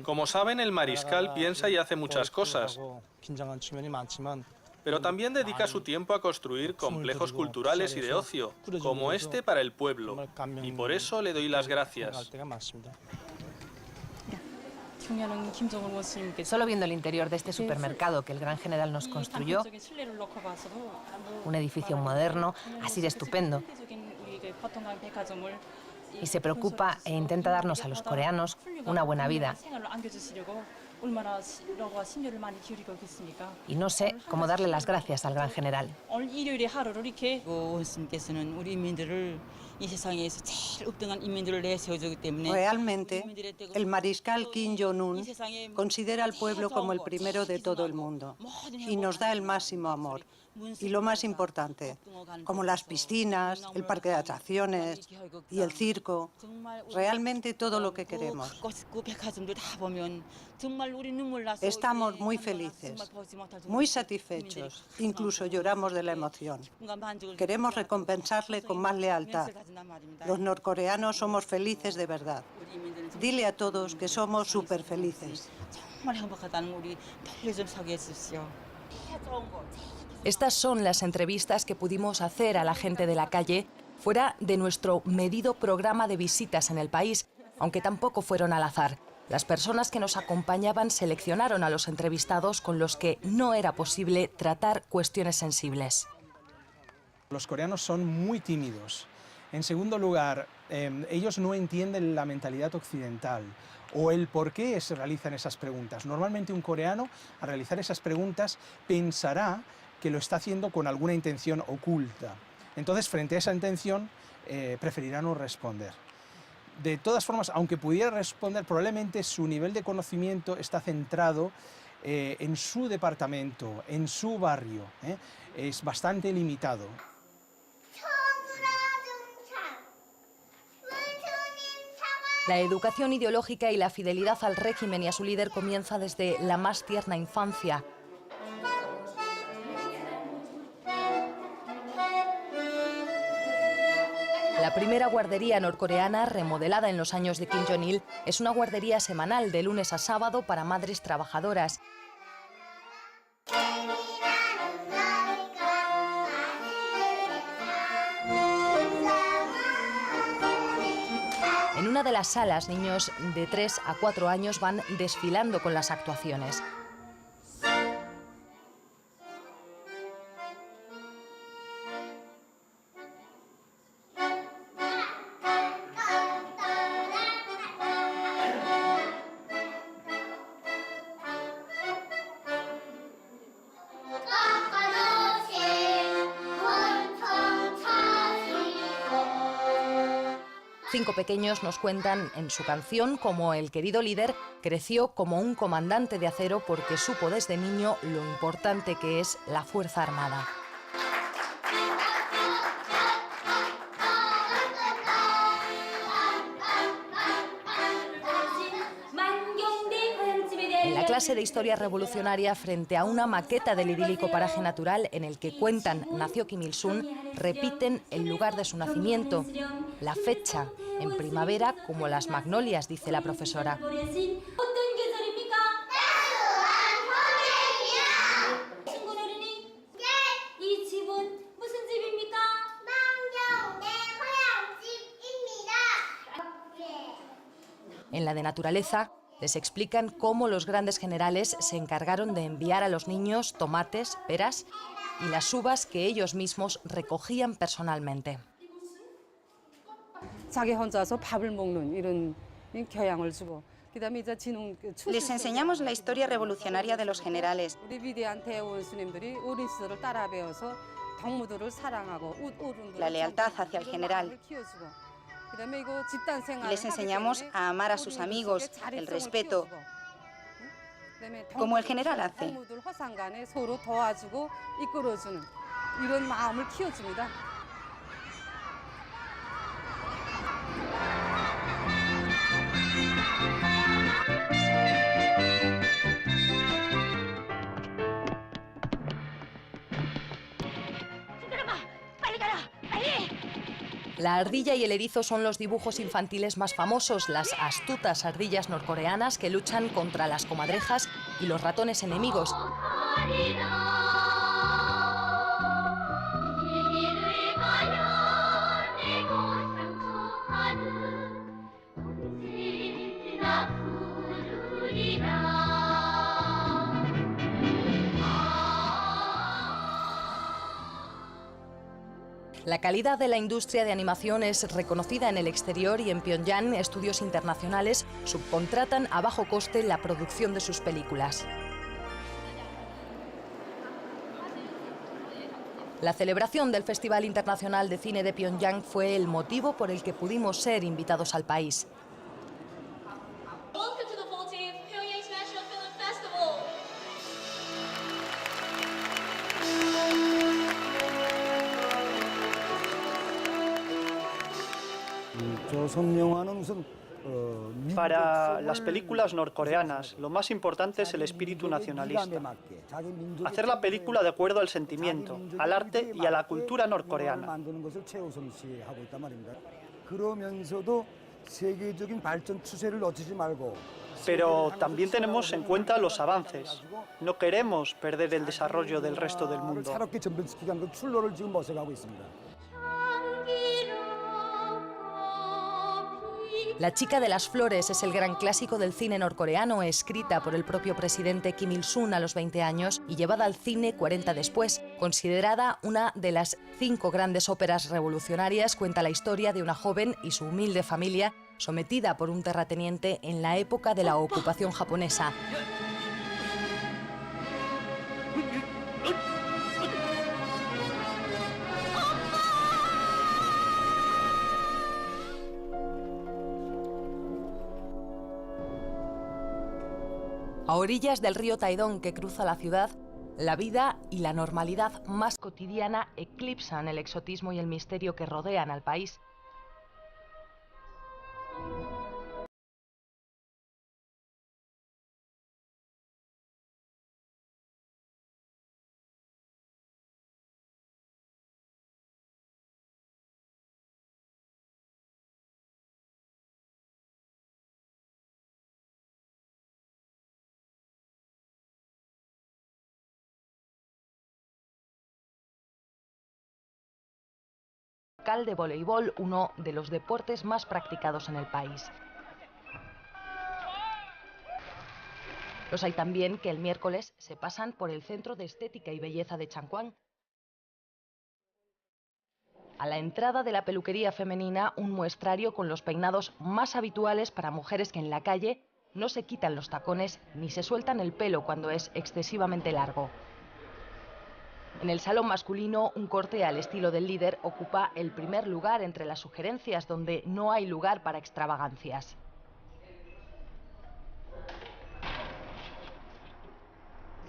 Speaker 11: Como saben, el mariscal piensa y hace muchas cosas, pero también dedica su tiempo a construir complejos culturales y de ocio, como este para el pueblo, y por eso le doy las gracias.
Speaker 10: Solo viendo el interior de este supermercado que el gran general nos construyó, un edificio moderno, así de estupendo, y se preocupa e intenta darnos a los coreanos una buena vida. Y no sé cómo darle las gracias al gran general.
Speaker 15: Realmente, el mariscal Kim Jong-un considera al pueblo como el primero de todo el mundo y nos da el máximo amor. Y lo más importante, como las piscinas, el parque de atracciones y el circo, realmente todo lo que queremos. Estamos muy felices, muy satisfechos, incluso lloramos de la emoción. Queremos recompensarle con más lealtad. Los norcoreanos somos felices de verdad. Dile a todos que somos súper felices.
Speaker 1: Estas son las entrevistas que pudimos hacer a la gente de la calle fuera de nuestro medido programa de visitas en el país, aunque tampoco fueron al azar. Las personas que nos acompañaban seleccionaron a los entrevistados con los que no era posible tratar cuestiones sensibles.
Speaker 8: Los coreanos son muy tímidos. En segundo lugar, ellos no entienden la mentalidad occidental o el por qué se realizan esas preguntas. Normalmente un coreano, al realizar esas preguntas, pensará que lo está haciendo con alguna intención oculta. Entonces, frente a esa intención, preferirá no responder. De todas formas, aunque pudiera responder, probablemente su nivel de conocimiento está centrado en su departamento, en su barrio. Es bastante limitado.
Speaker 1: La educación ideológica y la fidelidad al régimen y a su líder comienza desde la más tierna infancia. La primera guardería norcoreana, remodelada en los años de Kim Jong-il, es una guardería semanal de lunes a sábado para madres trabajadoras. En una de las salas, niños de 3 a 4 años van desfilando con las actuaciones. 5 pequeños nos cuentan en su canción cómo el querido líder creció como un comandante de acero porque supo desde niño lo importante que es la Fuerza Armada. En la clase de historia revolucionaria, frente a una maqueta del idílico paraje natural en el que cuentan nació Kim Il-sung, repiten el lugar de su nacimiento, la fecha, en primavera como las magnolias, dice la profesora. En la de naturaleza, les explican cómo los grandes generales se encargaron de enviar a los niños tomates, peras y las uvas que ellos mismos recogían personalmente.
Speaker 3: Les enseñamos la historia revolucionaria de los generales. La lealtad hacia el general. Y les enseñamos a amar a sus amigos, el respeto, como el general hace.
Speaker 1: La ardilla y el erizo son los dibujos infantiles más famosos, las astutas ardillas norcoreanas que luchan contra las comadrejas y los ratones enemigos. La calidad de la industria de animación es reconocida en el exterior y en Pyongyang estudios internacionales subcontratan a bajo coste la producción de sus películas. La celebración del Festival Internacional de Cine de Pyongyang fue el motivo por el que pudimos ser invitados al país.
Speaker 16: Para las películas norcoreanas, lo más importante es el espíritu nacionalista. Hacer la película de acuerdo al sentimiento, al arte y a la cultura norcoreana. Pero también tenemos en cuenta los avances. No queremos perder el desarrollo del resto del mundo.
Speaker 1: La chica de las flores es el gran clásico del cine norcoreano, escrita por el propio presidente Kim Il-sung a los 20 años y llevada al cine 40 después. Considerada una de las 5 grandes óperas revolucionarias, cuenta la historia de una joven y su humilde familia sometida por un terrateniente en la época de la ocupación japonesa. A orillas del río Taedong que cruza la ciudad, la vida y la normalidad más cotidiana eclipsan el exotismo y el misterio que rodean al país. De voleibol, uno de los deportes más practicados en el país. Los hay también que el miércoles se pasan por el Centro de Estética y Belleza de Changwon. A la entrada de la peluquería femenina, un muestrario con los peinados más habituales para mujeres que en la calle no se quitan los tacones ni se sueltan el pelo cuando es excesivamente largo. En el salón masculino, un corte al estilo del líder ocupa el primer lugar entre las sugerencias, donde no hay lugar para extravagancias.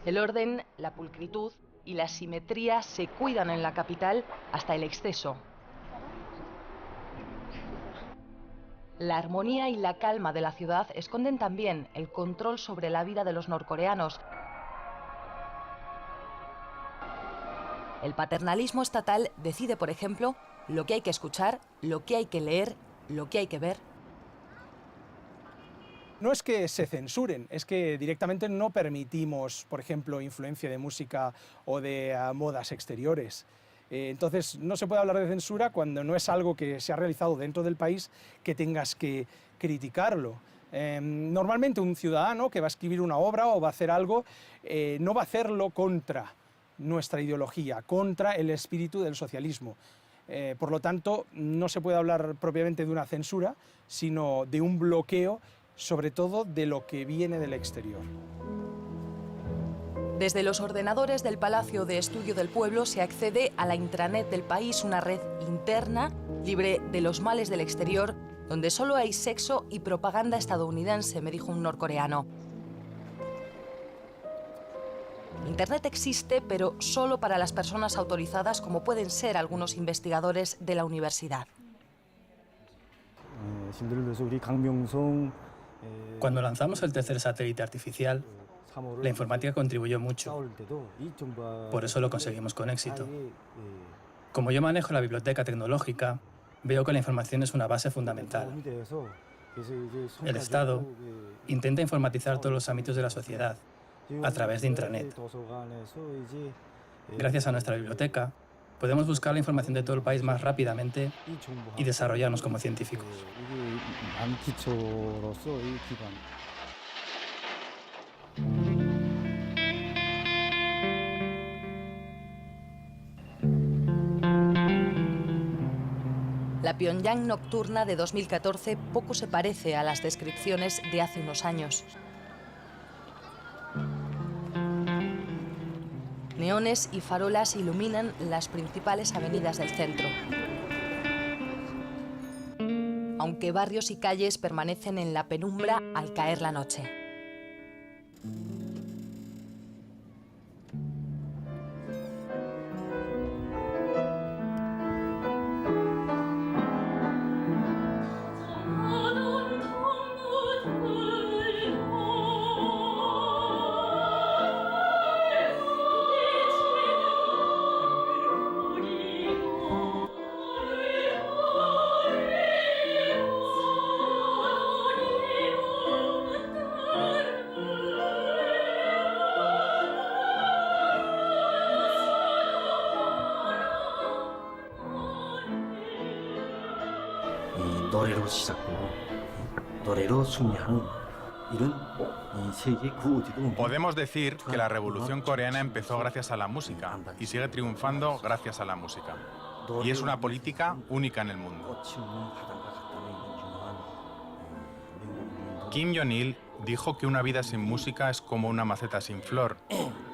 Speaker 1: El orden, la pulcritud y la simetría se cuidan en la capital hasta el exceso. La armonía y la calma de la ciudad esconden también el control sobre la vida de los norcoreanos. El paternalismo estatal decide, por ejemplo, lo que hay que escuchar, lo que hay que leer, lo que hay que ver.
Speaker 8: No es que se censuren, es que directamente no permitimos, por ejemplo, influencia de música o de modas exteriores. Entonces, no se puede hablar de censura cuando no es algo que se ha realizado dentro del país que tengas que criticarlo. Normalmente un ciudadano que va a escribir una obra o va a hacer algo, no va a hacerlo contra nuestra ideología, contra el espíritu del socialismo. Por lo tanto, no se puede hablar propiamente de una censura, sino de un bloqueo, sobre todo de lo que viene del exterior.
Speaker 1: Desde los ordenadores del Palacio de Estudio del Pueblo se accede a la intranet del país, una red interna, libre de los males del exterior, donde solo hay sexo y propaganda estadounidense, me dijo un norcoreano. Internet existe, pero solo para las personas autorizadas, como pueden ser algunos investigadores de la universidad.
Speaker 17: Cuando lanzamos el tercer satélite artificial, la informática contribuyó mucho. Por eso lo conseguimos con éxito. Como yo manejo la biblioteca tecnológica, veo que la información es una base fundamental. El Estado intenta informatizar todos los ámbitos de la sociedad a través de intranet. Gracias a nuestra biblioteca, podemos buscar la información de todo el país más rápidamente y desarrollarnos como científicos.
Speaker 1: La Pyongyang nocturna de 2014 poco se parece a las descripciones de hace unos años. Neones y farolas iluminan las principales avenidas del centro. Aunque barrios y calles permanecen en la penumbra al caer la noche.
Speaker 18: Podemos decir que la Revolución Coreana empezó gracias a la música y sigue triunfando gracias a la música. Y es una política única en el mundo. Kim Jong-il dijo que una vida sin música es como una maceta sin flor,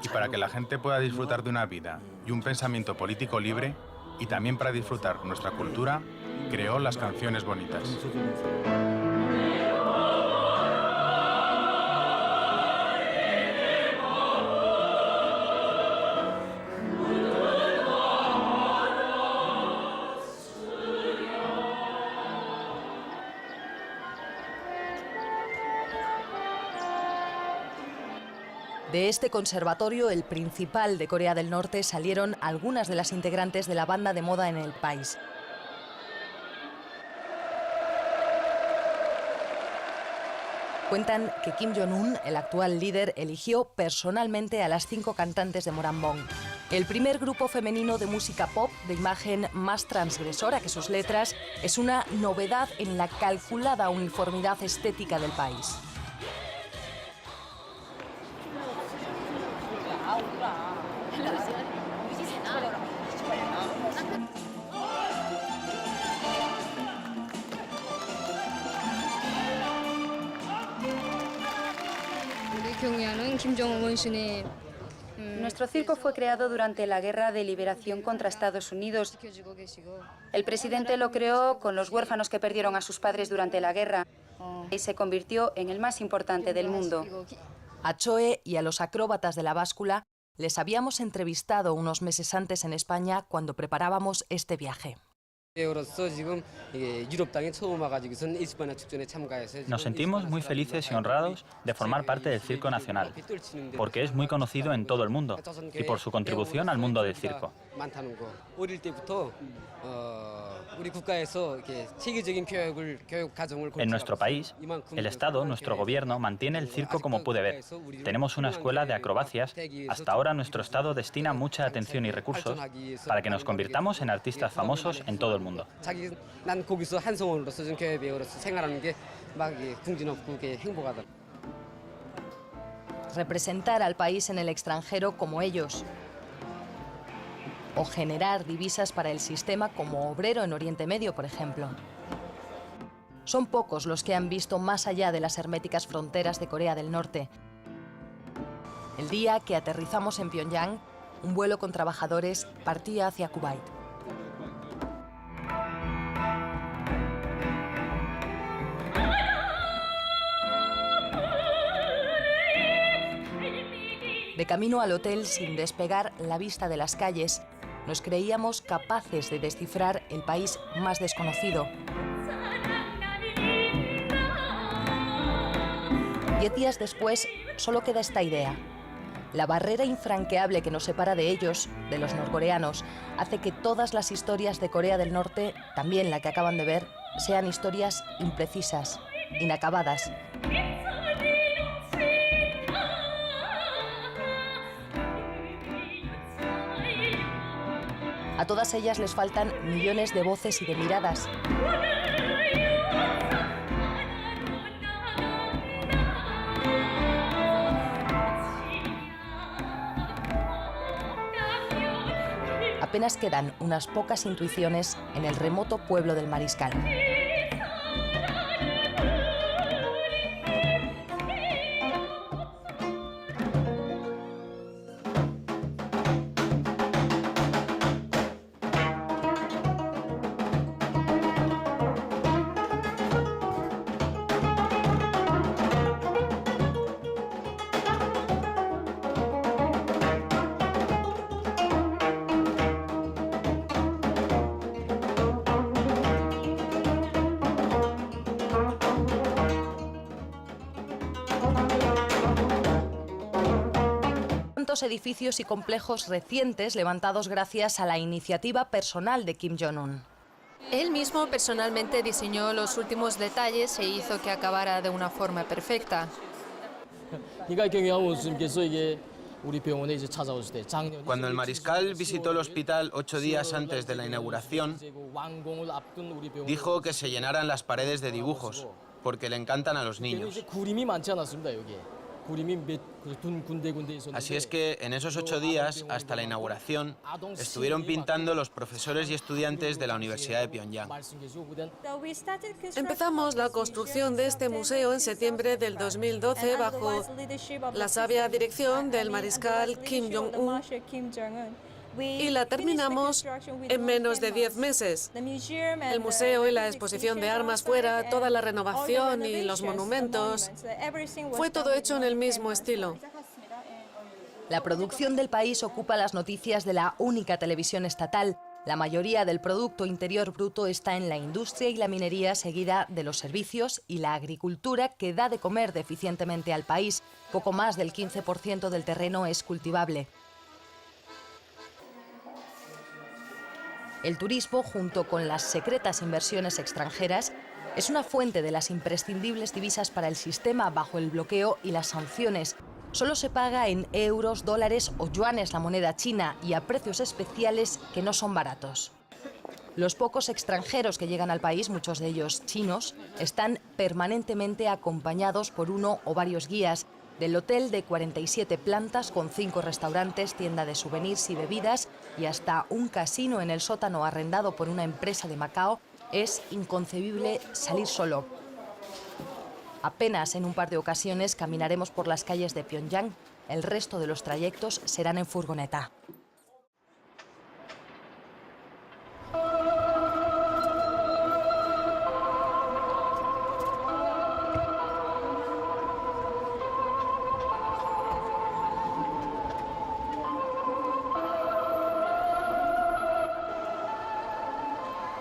Speaker 18: y para que la gente pueda disfrutar de una vida y un pensamiento político libre, y también para disfrutar nuestra cultura, creó las canciones bonitas.
Speaker 1: De este conservatorio, el principal de Corea del Norte, salieron algunas de las integrantes de la banda de moda en el país. Cuentan que Kim Jong-un, el actual líder, eligió personalmente a las 5 cantantes de Morambong, el primer grupo femenino de música pop de imagen más transgresora que sus letras. Es una novedad en la calculada uniformidad estética del país.
Speaker 3: Nuestro circo fue creado durante la Guerra de Liberación contra Estados Unidos. El presidente lo creó con los huérfanos que perdieron a sus padres durante la guerra y se convirtió en el más importante del mundo.
Speaker 1: A Choe y a los acróbatas de la báscula les habíamos entrevistado unos meses antes en España cuando preparábamos este viaje.
Speaker 9: Nos sentimos muy felices y honrados de formar parte del Circo Nacional, porque es muy conocido en todo el mundo y por su contribución al mundo del circo. En nuestro país, el Estado, nuestro gobierno, mantiene el circo como puede ver. Tenemos una escuela de acrobacias. Hasta ahora nuestro Estado destina mucha atención y recursos para que nos convirtamos en artistas famosos en todo el mundo.
Speaker 1: Representar al país en el extranjero como ellos, o generar divisas para el sistema como obrero en Oriente Medio, por ejemplo. Son pocos los que han visto más allá de las herméticas fronteras de Corea del Norte. El día que aterrizamos en Pyongyang, un vuelo con trabajadores partía hacia Kuwait. De camino al hotel, sin despegar la vista de las calles, nos creíamos capaces de descifrar el país más desconocido. 10 días después, solo queda esta idea. La barrera infranqueable que nos separa de ellos, de los norcoreanos, hace que todas las historias de Corea del Norte, también la que acaban de ver, sean historias imprecisas, inacabadas. A todas ellas les faltan millones de voces y de miradas. Apenas quedan unas pocas intuiciones en el remoto pueblo del Mariscal. Edificios y complejos recientes levantados gracias a la iniciativa personal de Kim Jong-un.
Speaker 12: Él mismo personalmente diseñó los últimos detalles e hizo que acabara de una forma perfecta.
Speaker 4: Cuando el mariscal visitó el hospital 8 días antes de la inauguración, dijo que se llenaran las paredes de dibujos, porque le encantan a los niños. Así es que en esos 8 días, hasta la inauguración, estuvieron pintando los profesores y estudiantes de la Universidad de Pyongyang.
Speaker 13: Empezamos la construcción de este museo en septiembre del 2012 bajo la sabia dirección del mariscal Kim Jong-un y la terminamos en menos de 10 meses. El museo y la exposición de armas fuera, toda la renovación y los monumentos, fue todo hecho en el mismo estilo.
Speaker 1: La producción del país ocupa las noticias de la única televisión estatal. La mayoría del Producto Interior Bruto está en la industria y la minería, seguida de los servicios y la agricultura, que da de comer deficientemente al país. Poco más del 15% del terreno es cultivable. El turismo, junto con las secretas inversiones extranjeras, es una fuente de las imprescindibles divisas para el sistema bajo el bloqueo y las sanciones. Solo se paga en euros, dólares o yuanes, la moneda china, y a precios especiales que no son baratos. Los pocos extranjeros que llegan al país, muchos de ellos chinos, están permanentemente acompañados por uno o varios guías. Del hotel de 47 plantas con 5 restaurantes, tienda de souvenirs y bebidas y hasta un casino en el sótano arrendado por una empresa de Macao, es inconcebible salir solo. Apenas en un par de ocasiones caminaremos por las calles de Pyongyang. El resto de los trayectos serán en furgoneta.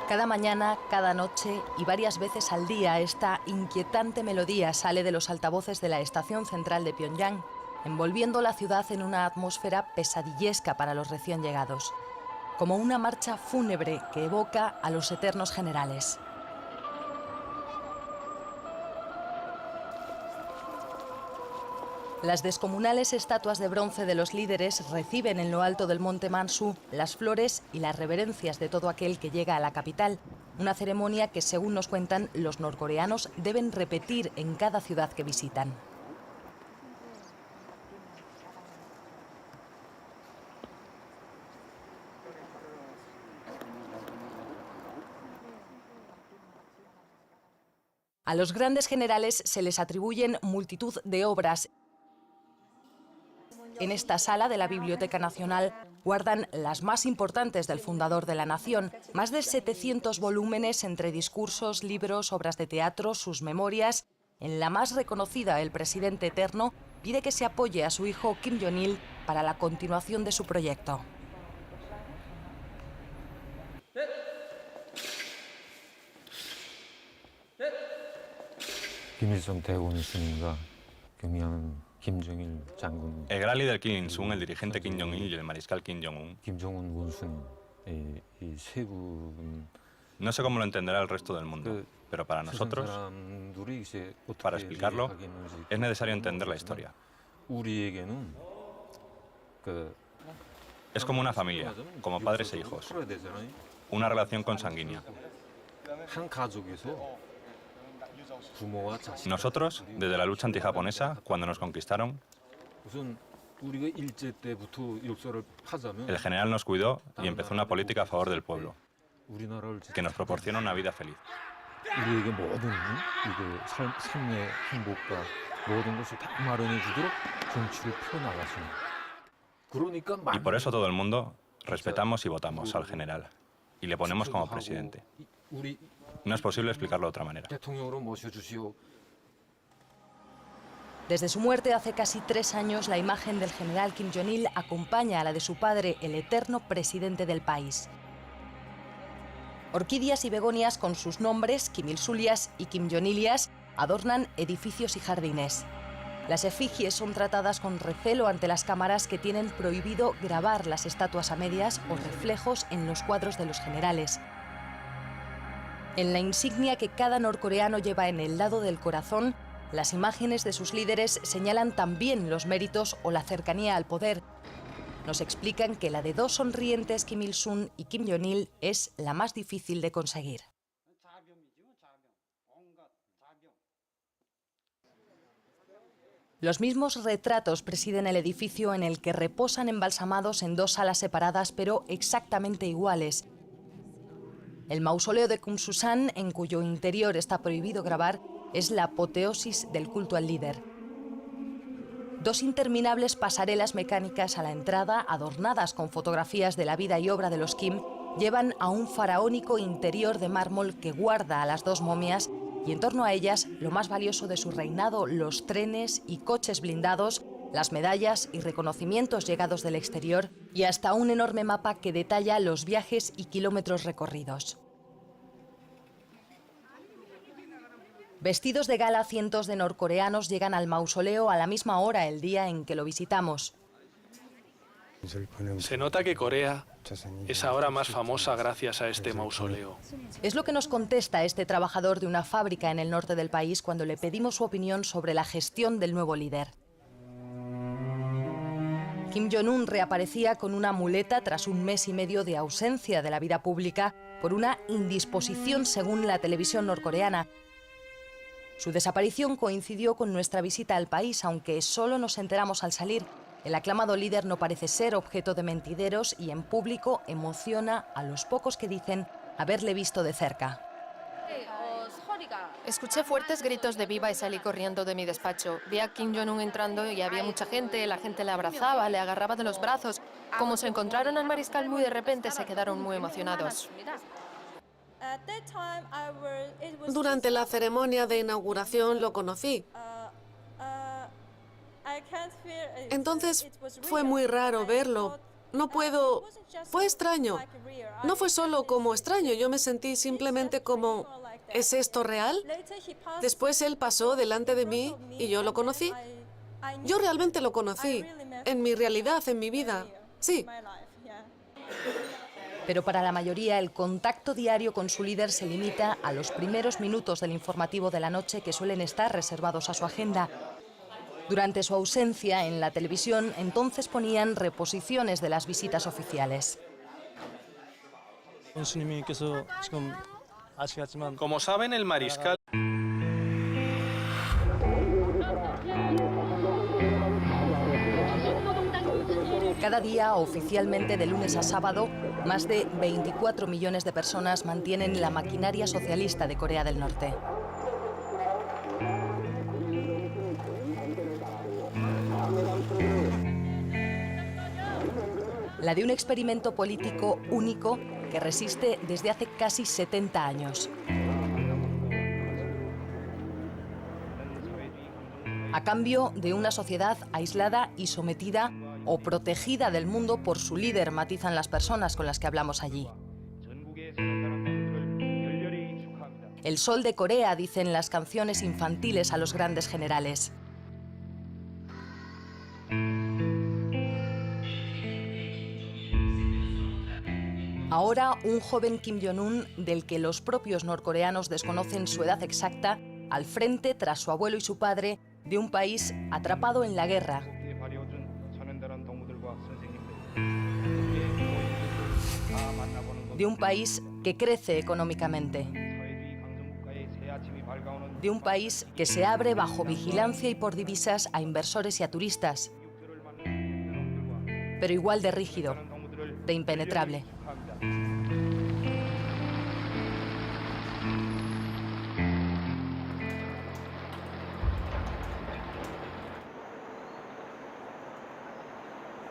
Speaker 1: Cada mañana, cada noche y varias veces al día, esta inquietante melodía sale de los altavoces de la estación central de Pyongyang, envolviendo la ciudad en una atmósfera pesadillesca para los recién llegados, como una marcha fúnebre que evoca a los eternos generales. Las descomunales estatuas de bronce de los líderes reciben en lo alto del monte Mansu las flores y las reverencias de todo aquel que llega a la capital, una ceremonia que, según nos cuentan, los norcoreanos deben repetir en cada ciudad que visitan. A los grandes generales se les atribuyen multitud de obras. En esta sala de la Biblioteca Nacional guardan las más importantes del fundador de la nación, más de 700 volúmenes entre discursos, libros, obras de teatro, sus memorias. En la más reconocida, el presidente eterno pide que se apoye a su hijo Kim Jong-il para la continuación de su proyecto.
Speaker 14: El gran líder Kim Il-sung, el dirigente Kim Jong-il y el mariscal Kim Jong-un. No sé cómo lo entenderá el resto del mundo, pero para nosotros, para explicarlo, es necesario entender la historia. Es como una familia, como padres e hijos, una relación consanguínea. Nosotros, desde la lucha antijaponesa, cuando nos conquistaron, el general nos cuidó y empezó una política a favor del pueblo, que nos proporciona una vida feliz. Y por eso todo el mundo respetamos y votamos al general, y le ponemos como presidente. No es posible explicarlo de otra manera.
Speaker 1: Desde su muerte hace casi 3 años, la imagen del general Kim Jong-il acompaña a la de su padre, el eterno presidente del país. Orquídeas y begonias con sus nombres, Kim Il-sulias y Kim Jong-ilias, adornan edificios y jardines. Las efigies son tratadas con recelo ante las cámaras que tienen prohibido grabar las estatuas a medias o reflejos en los cuadros de los generales. En la insignia que cada norcoreano lleva en el lado del corazón, las imágenes de sus líderes señalan también los méritos o la cercanía al poder. Nos explican que la de 2 sonrientes Kim Il-sung y Kim Jong-il es la más difícil de conseguir. Los mismos retratos presiden el edificio en el que reposan embalsamados en 2 salas separadas pero exactamente iguales. El mausoleo de Kumsusan, en cuyo interior está prohibido grabar, es la apoteosis del culto al líder. 2 interminables pasarelas mecánicas a la entrada, adornadas con fotografías de la vida y obra de los Kim, llevan a un faraónico interior de mármol que guarda a las 2 momias y en torno a ellas lo más valioso de su reinado, los trenes y coches blindados, las medallas y reconocimientos llegados del exterior y hasta un enorme mapa que detalla los viajes y kilómetros recorridos. Vestidos de gala, cientos de norcoreanos llegan al mausoleo a la misma hora el día en que lo visitamos.
Speaker 11: Se nota que Corea es ahora más famosa gracias a este mausoleo.
Speaker 1: Es lo que nos contesta este trabajador de una fábrica en el norte del país cuando le pedimos su opinión sobre la gestión del nuevo líder. Kim Jong-un reaparecía con una muleta tras 1 mes y medio de ausencia de la vida pública por una indisposición según la televisión norcoreana. Su desaparición coincidió con nuestra visita al país, aunque solo nos enteramos al salir. El aclamado líder no parece ser objeto de mentideros y en público emociona a los pocos que dicen haberle visto de cerca.
Speaker 12: Escuché fuertes gritos de viva y salí corriendo de mi despacho. Vi a Kim Jong-un entrando y había mucha gente, la gente le abrazaba, le agarraba de los brazos. Como se encontraron al mariscal muy de repente, se quedaron muy emocionados.
Speaker 13: Durante la ceremonia de inauguración lo conocí. Entonces fue muy raro verlo. No puedo... Fue extraño. No fue solo como extraño, yo me sentí simplemente como... ¿Es esto real? Después él pasó delante de mí y yo lo conocí. Yo realmente lo conocí. En mi realidad, en mi vida. Sí.
Speaker 1: Pero para la mayoría el contacto diario con su líder se limita a los primeros minutos del informativo de la noche que suelen estar reservados a su agenda. Durante su ausencia en la televisión, entonces ponían reposiciones de las visitas oficiales.
Speaker 11: Como saben, el mariscal...
Speaker 1: Cada día, oficialmente de lunes a sábado, más de 24 millones de personas mantienen la maquinaria socialista de Corea del Norte. La de un experimento político único que resiste desde hace casi 70 años. A cambio de una sociedad aislada y sometida o protegida del mundo por su líder, matizan las personas con las que hablamos allí. El sol de Corea, dicen las canciones infantiles a los grandes generales. Ahora, un joven Kim Jong-un, del que los propios norcoreanos desconocen su edad exacta, al frente, tras su abuelo y su padre, de un país atrapado en la guerra. De un país que crece económicamente. De un país que se abre bajo vigilancia y por divisas a inversores y a turistas. Pero igual de rígido, de impenetrable.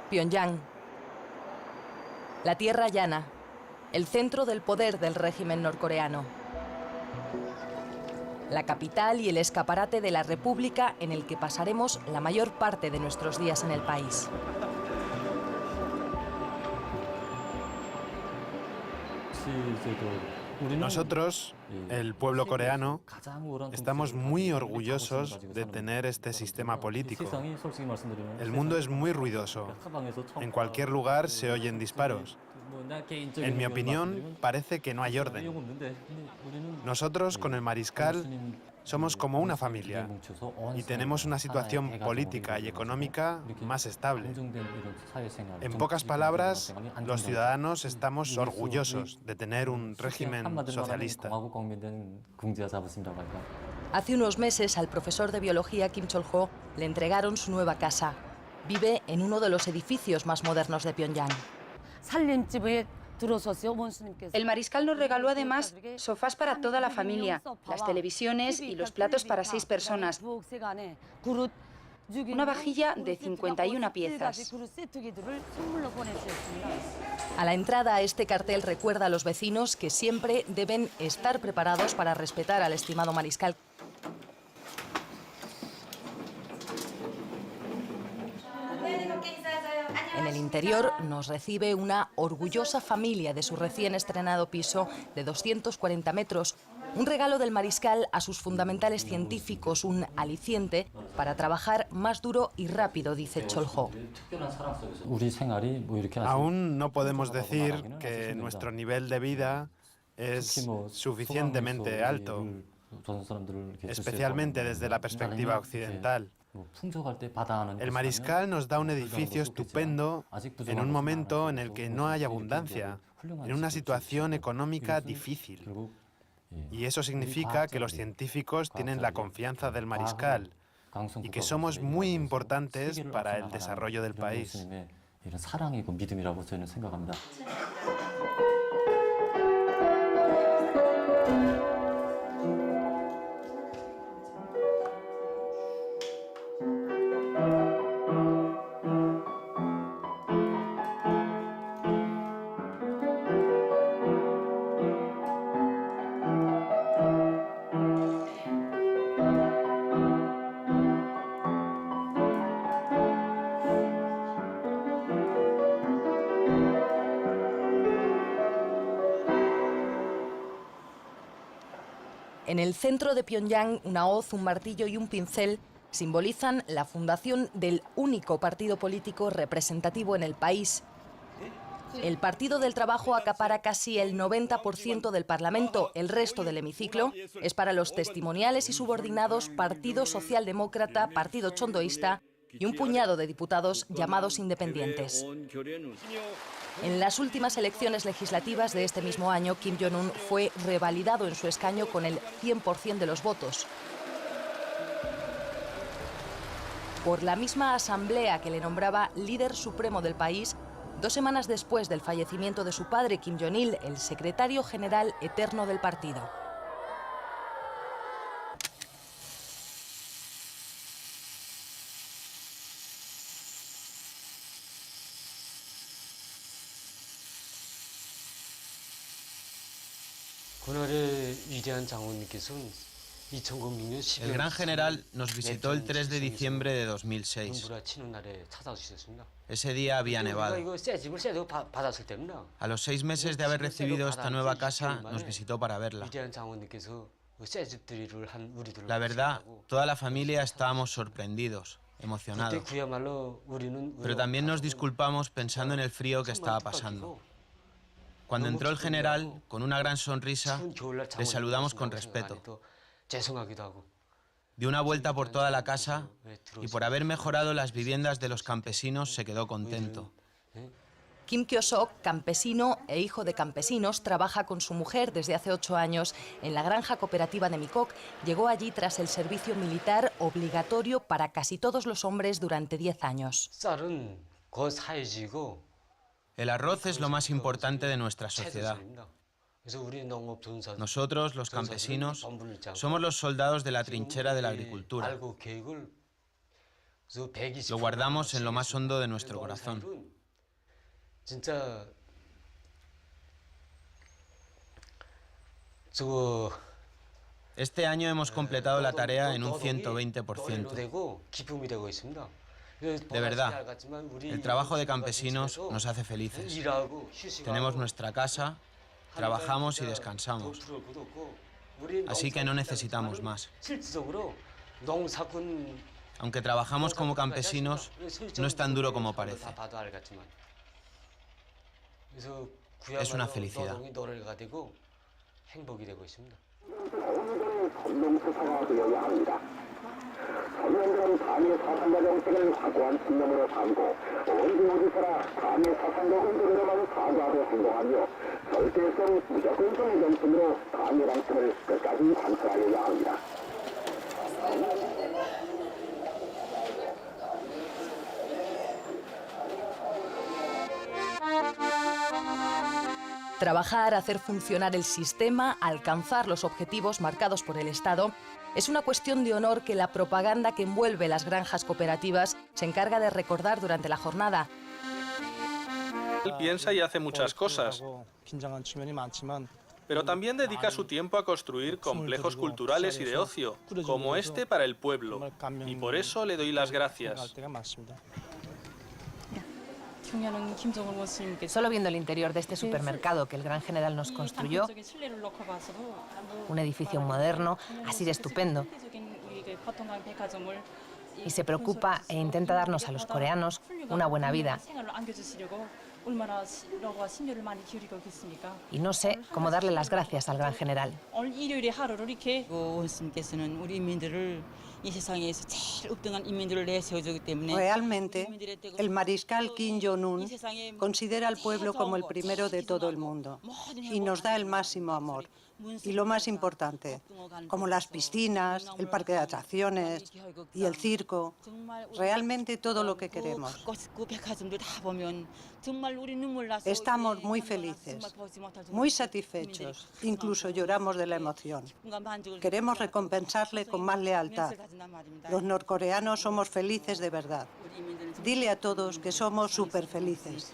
Speaker 1: Pyongyang, la tierra llana, el centro del poder del régimen norcoreano. La capital y el escaparate de la República en el que pasaremos la mayor parte de nuestros días en el país.
Speaker 2: Nosotros, el pueblo coreano, estamos muy orgullosos de tener este sistema político. El mundo es muy ruidoso. En cualquier lugar se oyen disparos. En mi opinión, parece que no hay orden. Nosotros, con el mariscal, somos como una familia y tenemos una situación política y económica más estable. En pocas palabras, los ciudadanos estamos orgullosos de tener un régimen socialista.
Speaker 1: Hace unos meses al profesor de biología Kim Chol-ho le entregaron su nueva casa. Vive en uno de los edificios más modernos de Pyongyang.
Speaker 3: El mariscal nos regaló además sofás para toda la familia, las televisiones y los platos para 6 personas. Una vajilla de 51 piezas.
Speaker 1: A la entrada, este cartel recuerda a los vecinos que siempre deben estar preparados para respetar al estimado mariscal. En el interior nos recibe una orgullosa familia de su recién estrenado piso de 240 metros. Un regalo del mariscal a sus fundamentales científicos, un aliciente para trabajar más duro y rápido, dice Chol-ho.
Speaker 2: Aún no podemos decir que nuestro nivel de vida es suficientemente alto, especialmente desde la perspectiva occidental. El mariscal nos da un edificio estupendo en un momento en el que no hay abundancia, en una situación económica difícil. Y eso significa que los científicos tienen la confianza del mariscal y que somos muy importantes para el desarrollo del país.
Speaker 1: En el centro de Pyongyang, una hoz, un martillo y un pincel simbolizan la fundación del único partido político representativo en el país. El Partido del Trabajo acapara casi el 90% del Parlamento. El resto del hemiciclo es para los testimoniales y subordinados Partido Socialdemócrata, Partido Chondoísta y un puñado de diputados llamados independientes. En las últimas elecciones legislativas de este mismo año, Kim Jong-un fue revalidado en su escaño con el 100% de los votos. Por la misma asamblea que le nombraba líder supremo del país, 2 semanas después del fallecimiento de su padre, Kim Jong-il, el secretario general eterno del partido.
Speaker 4: El gran general nos visitó el 3 de diciembre de 2006. Ese día había nevado. A los 6 meses de haber recibido esta nueva casa, nos visitó para verla. La verdad, toda la familia estábamos sorprendidos, emocionados. Pero también nos disculpamos pensando en el frío que estaba pasando. Cuando entró el general, con una gran sonrisa, le saludamos con respeto. Dio una vuelta por toda la casa y por haber mejorado las viviendas de los campesinos se quedó contento.
Speaker 1: Kim Kyo-sok, campesino e hijo de campesinos, trabaja con su mujer desde hace 8 años en la granja cooperativa de Mikok. Llegó allí tras el servicio militar obligatorio para casi todos los hombres durante 10 años.
Speaker 4: El arroz es lo más importante de nuestra sociedad. Nosotros, los campesinos, somos los soldados de la trinchera de la agricultura. Lo guardamos en lo más hondo de nuestro corazón. Este año hemos completado la tarea en un 120%. De verdad, el trabajo de campesinos nos hace felices. Tenemos nuestra casa, trabajamos y descansamos. Así que no necesitamos más. Aunque trabajamos como campesinos, no es tan duro como parece. Es una felicidad.
Speaker 5: 서민들은 감히 사상가 정책을 확고한 신념으로 삼고 언제 어디서나 감히 사상가 운동으로만 사과하고 행동하며 절대성 무조건성의 정신으로 감히 방침을 끝까지 관철하여야 합니다.
Speaker 1: Trabajar, hacer funcionar el sistema, alcanzar los objetivos marcados por el Estado, es una cuestión de honor que la propaganda que envuelve las granjas cooperativas se encarga de recordar durante la jornada.
Speaker 11: Él piensa y hace muchas cosas, pero también dedica su tiempo a construir complejos culturales y de ocio, como este para el pueblo, y por eso le doy las gracias.
Speaker 10: Solo viendo el interior de este supermercado que el gran general nos construyó, un edificio moderno, así de estupendo, y se preocupa e intenta darnos a los coreanos una buena vida. Y no sé cómo darle las gracias al gran general.
Speaker 15: Realmente, el mariscal Kim Jong-un considera al pueblo como el primero de todo el mundo y nos da el máximo amor. Y lo más importante, como las piscinas, el parque de atracciones y el circo, realmente todo lo que queremos. Estamos muy felices, muy satisfechos, incluso lloramos de la emoción. Queremos recompensarle con más lealtad. Los norcoreanos somos felices de verdad. Dile a todos que somos súper felices.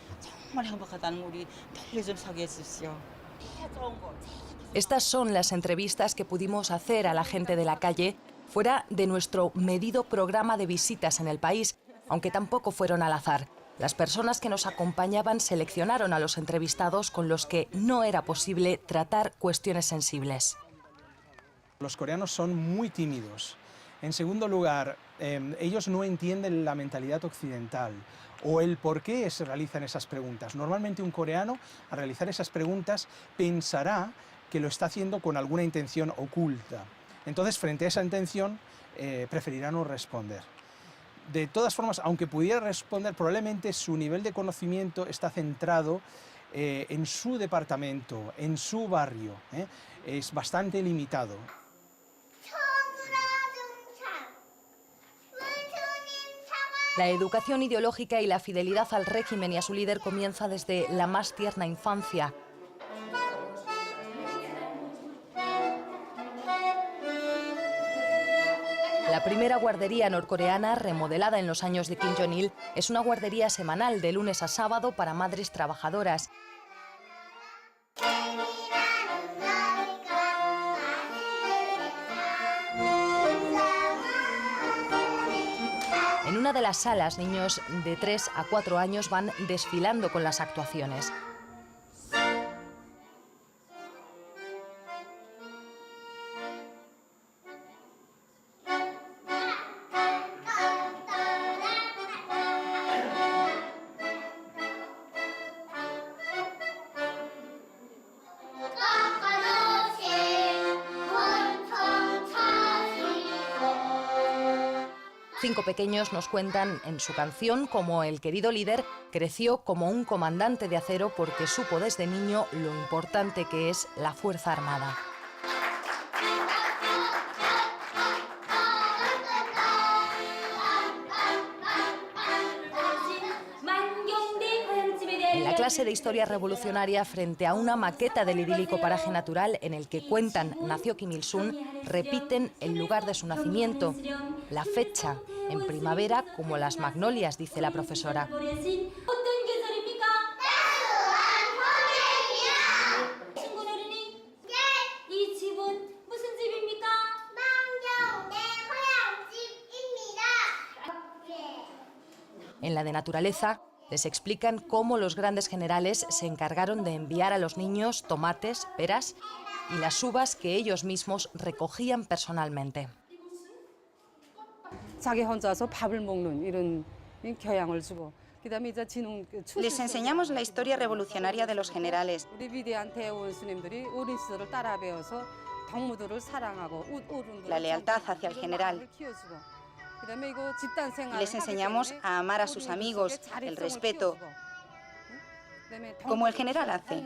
Speaker 1: Estas son las entrevistas que pudimos hacer a la gente de la calle fuera de nuestro medido programa de visitas en el país, aunque tampoco fueron al azar. Las personas que nos acompañaban seleccionaron a los entrevistados con los que no era posible tratar cuestiones sensibles.
Speaker 8: Los coreanos son muy tímidos. En segundo lugar, ellos no entienden la mentalidad occidental o el por qué se realizan esas preguntas. Normalmente un coreano, al realizar esas preguntas, pensará que lo está haciendo con alguna intención oculta. Entonces, frente a esa intención, preferirá no responder. De todas formas, aunque pudiera responder, probablemente su nivel de conocimiento está centrado en su departamento, en su barrio. Es bastante limitado.
Speaker 1: La educación ideológica y la fidelidad al régimen y a su líder comienza desde la más tierna infancia. La primera guardería norcoreana, remodelada en los años de Kim Jong-il, es una guardería semanal de lunes a sábado para madres trabajadoras. En una de las salas, niños de 3 a 4 años van desfilando con las actuaciones. Cinco pequeños nos cuentan en su canción cómo el querido líder creció como un comandante de acero porque supo desde niño lo importante que es la Fuerza Armada. En la clase de historia revolucionaria, frente a una maqueta del idílico paraje natural en el que cuentan nació Kim Il-sung, repiten el lugar de su nacimiento, la fecha, en primavera como las magnolias, dice la profesora. En la de naturaleza, les explican cómo los grandes generales se encargaron de enviar a los niños tomates, peras y las uvas que ellos mismos recogían personalmente.
Speaker 3: Les enseñamos la historia revolucionaria de los generales. La lealtad hacia el general. Les enseñamos a amar a sus amigos, el respeto, como el general hace.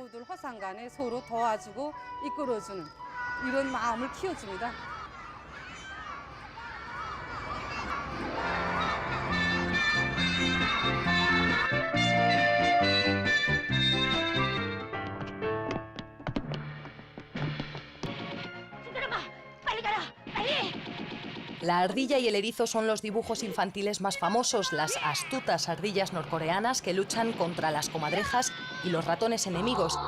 Speaker 1: La ardilla y el erizo son los dibujos infantiles más famosos, las astutas ardillas norcoreanas que luchan contra las comadrejas y los ratones enemigos.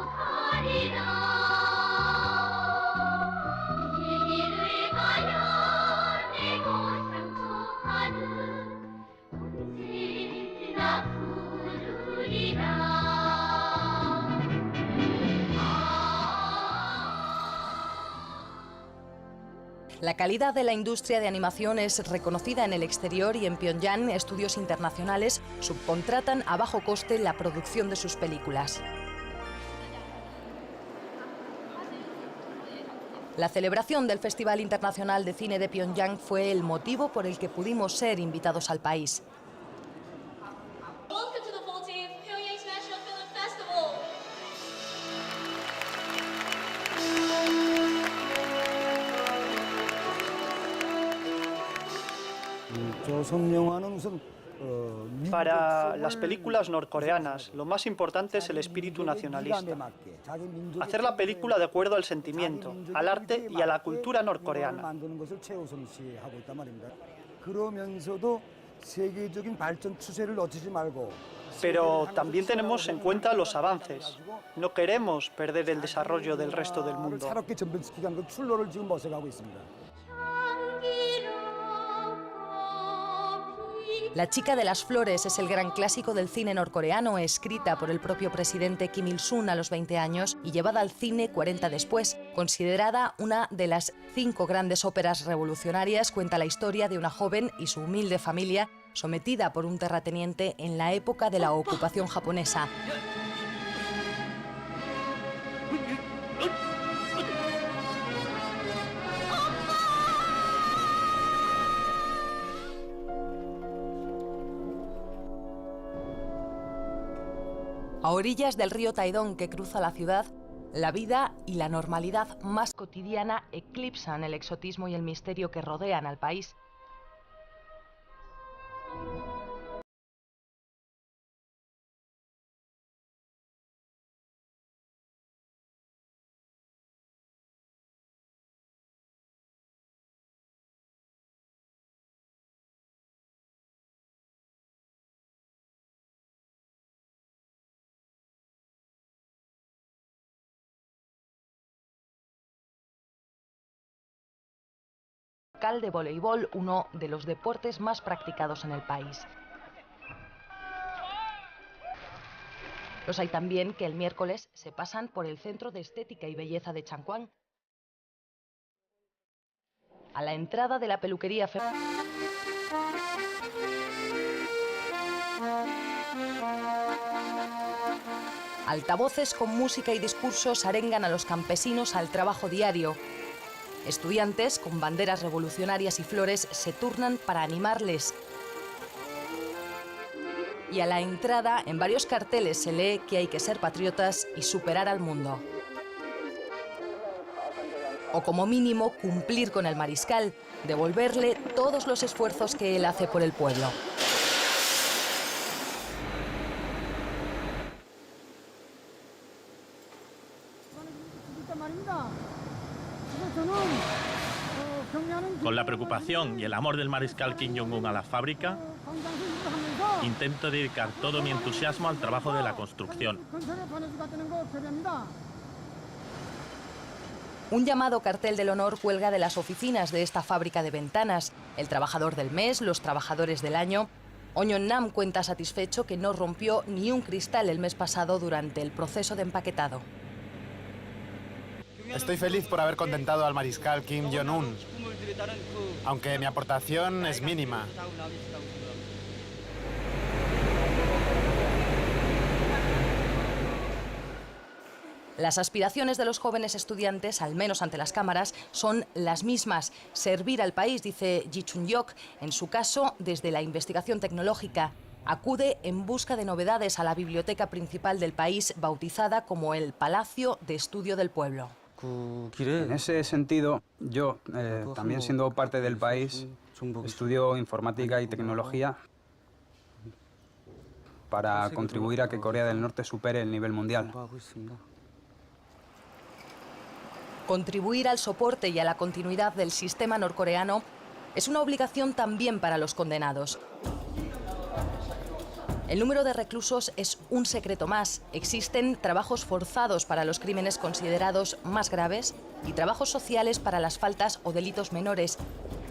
Speaker 1: La calidad de la industria de animación es reconocida en el exterior y en Pyongyang estudios internacionales subcontratan a bajo coste la producción de sus películas. La celebración del Festival Internacional de Cine de Pyongyang fue el motivo por el que pudimos ser invitados al país.
Speaker 16: Para las películas norcoreanas, lo más importante es el espíritu nacionalista. Hacer la película de acuerdo al sentimiento, al arte y a la cultura norcoreana. Pero también tenemos en cuenta los avances. No queremos perder el desarrollo del resto del mundo.
Speaker 1: La chica de las flores es el gran clásico del cine norcoreano, escrita por el propio presidente Kim Il-sung a los 20 años y llevada al cine 40 después. Considerada una de las 5 grandes óperas revolucionarias, cuenta la historia de una joven y su humilde familia sometida por un terrateniente en la época de la ocupación japonesa. A orillas del río Taedong que cruza la ciudad, la vida y la normalidad más cotidiana eclipsan el exotismo y el misterio que rodean al país. De voleibol, uno de los deportes más practicados en el país. Los hay también que el miércoles se pasan por el Centro de Estética y Belleza de Changwon. A la entrada de la peluquería altavoces con música y discursos arengan a los campesinos al trabajo diario. Estudiantes con banderas revolucionarias y flores se turnan para animarles. Y a la entrada, en varios carteles se lee que hay que ser patriotas y superar al mundo. O como mínimo, cumplir con el mariscal, devolverle todos los esfuerzos que él hace por el pueblo.
Speaker 6: Con la preocupación y el amor del mariscal Kim Jong-un a la fábrica, intento dedicar todo mi entusiasmo al trabajo de la construcción.
Speaker 1: Un llamado cartel del honor cuelga de las oficinas de esta fábrica de ventanas. El trabajador del mes, los trabajadores del año. Oñon Nam cuenta satisfecho que no rompió ni un cristal el mes pasado durante el proceso de empaquetado.
Speaker 2: Estoy feliz por haber contentado al mariscal Kim Jong-un, aunque mi aportación es mínima.
Speaker 1: Las aspiraciones de los jóvenes estudiantes, al menos ante las cámaras, son las mismas. Servir al país, dice Ji Chun-yok, en su caso, desde la investigación tecnológica. Acude en busca de novedades a la biblioteca principal del país, bautizada como el Palacio de Estudio del Pueblo.
Speaker 7: En ese sentido, yo, también siendo parte del país, estudio informática y tecnología para contribuir a que Corea del Norte supere el nivel mundial.
Speaker 1: Contribuir al soporte y a la continuidad del sistema norcoreano es una obligación también para los condenados. El número de reclusos es un secreto más. Existen trabajos forzados para los crímenes considerados más graves y trabajos sociales para las faltas o delitos menores.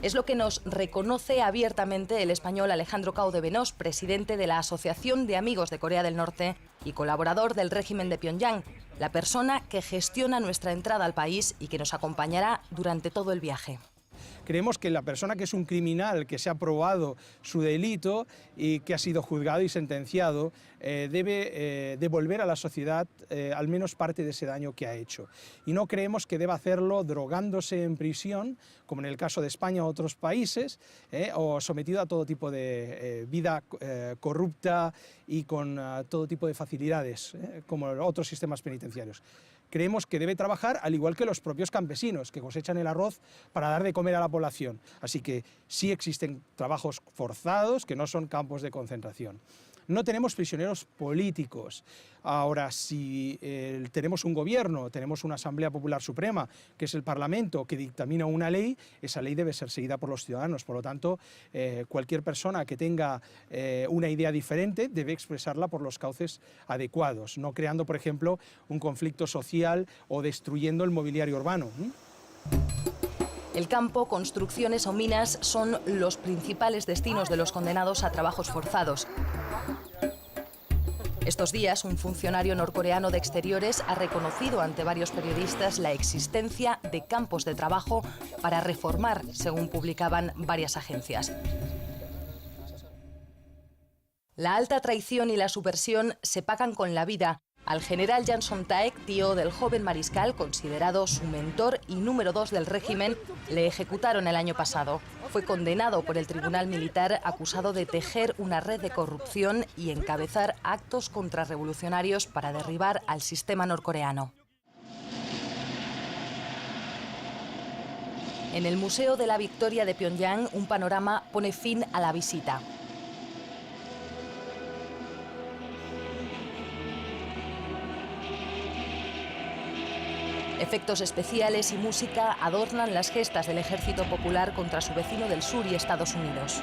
Speaker 1: Es lo que nos reconoce abiertamente el español Alejandro Cao de Benós, presidente de la Asociación de Amigos de Corea del Norte y colaborador del régimen de Pyongyang, la persona que gestiona nuestra entrada al país y que nos acompañará durante todo el viaje.
Speaker 8: Creemos que la persona que es un criminal, que se ha probado su delito y que ha sido juzgado y sentenciado, debe devolver a la sociedad al menos parte de ese daño que ha hecho. Y no creemos que deba hacerlo drogándose en prisión, como en el caso de España o otros países, o sometido a todo tipo de vida corrupta y con todo tipo de facilidades, como otros sistemas penitenciarios. Creemos que debe trabajar al igual que los propios campesinos, que cosechan el arroz para dar de comer a la población. Así que sí existen trabajos forzados que no son campos de concentración. No tenemos prisioneros políticos. Ahora, si tenemos un gobierno, tenemos una Asamblea Popular Suprema, que es el Parlamento, que dictamina una ley, esa ley debe ser seguida por los ciudadanos. Por lo tanto, cualquier persona que tenga una idea diferente debe expresarla por los cauces adecuados, no creando, por ejemplo, un conflicto social o destruyendo el mobiliario urbano.
Speaker 1: El campo, construcciones o minas son los principales destinos de los condenados a trabajos forzados. Estos días, un funcionario norcoreano de Exteriores ha reconocido ante varios periodistas la existencia de campos de trabajo para reformar, según publicaban varias agencias. La alta traición y la subversión se pagan con la vida. Al general Jang Song-taek, tío del joven mariscal, considerado su mentor y número 2 del régimen, le ejecutaron el año pasado. Fue condenado por el tribunal militar acusado de tejer una red de corrupción y encabezar actos contrarrevolucionarios para derribar al sistema norcoreano. En el Museo de la Victoria de Pyongyang, un panorama pone fin a la visita. Efectos especiales y música adornan las gestas del Ejército Popular contra su vecino del sur y Estados Unidos.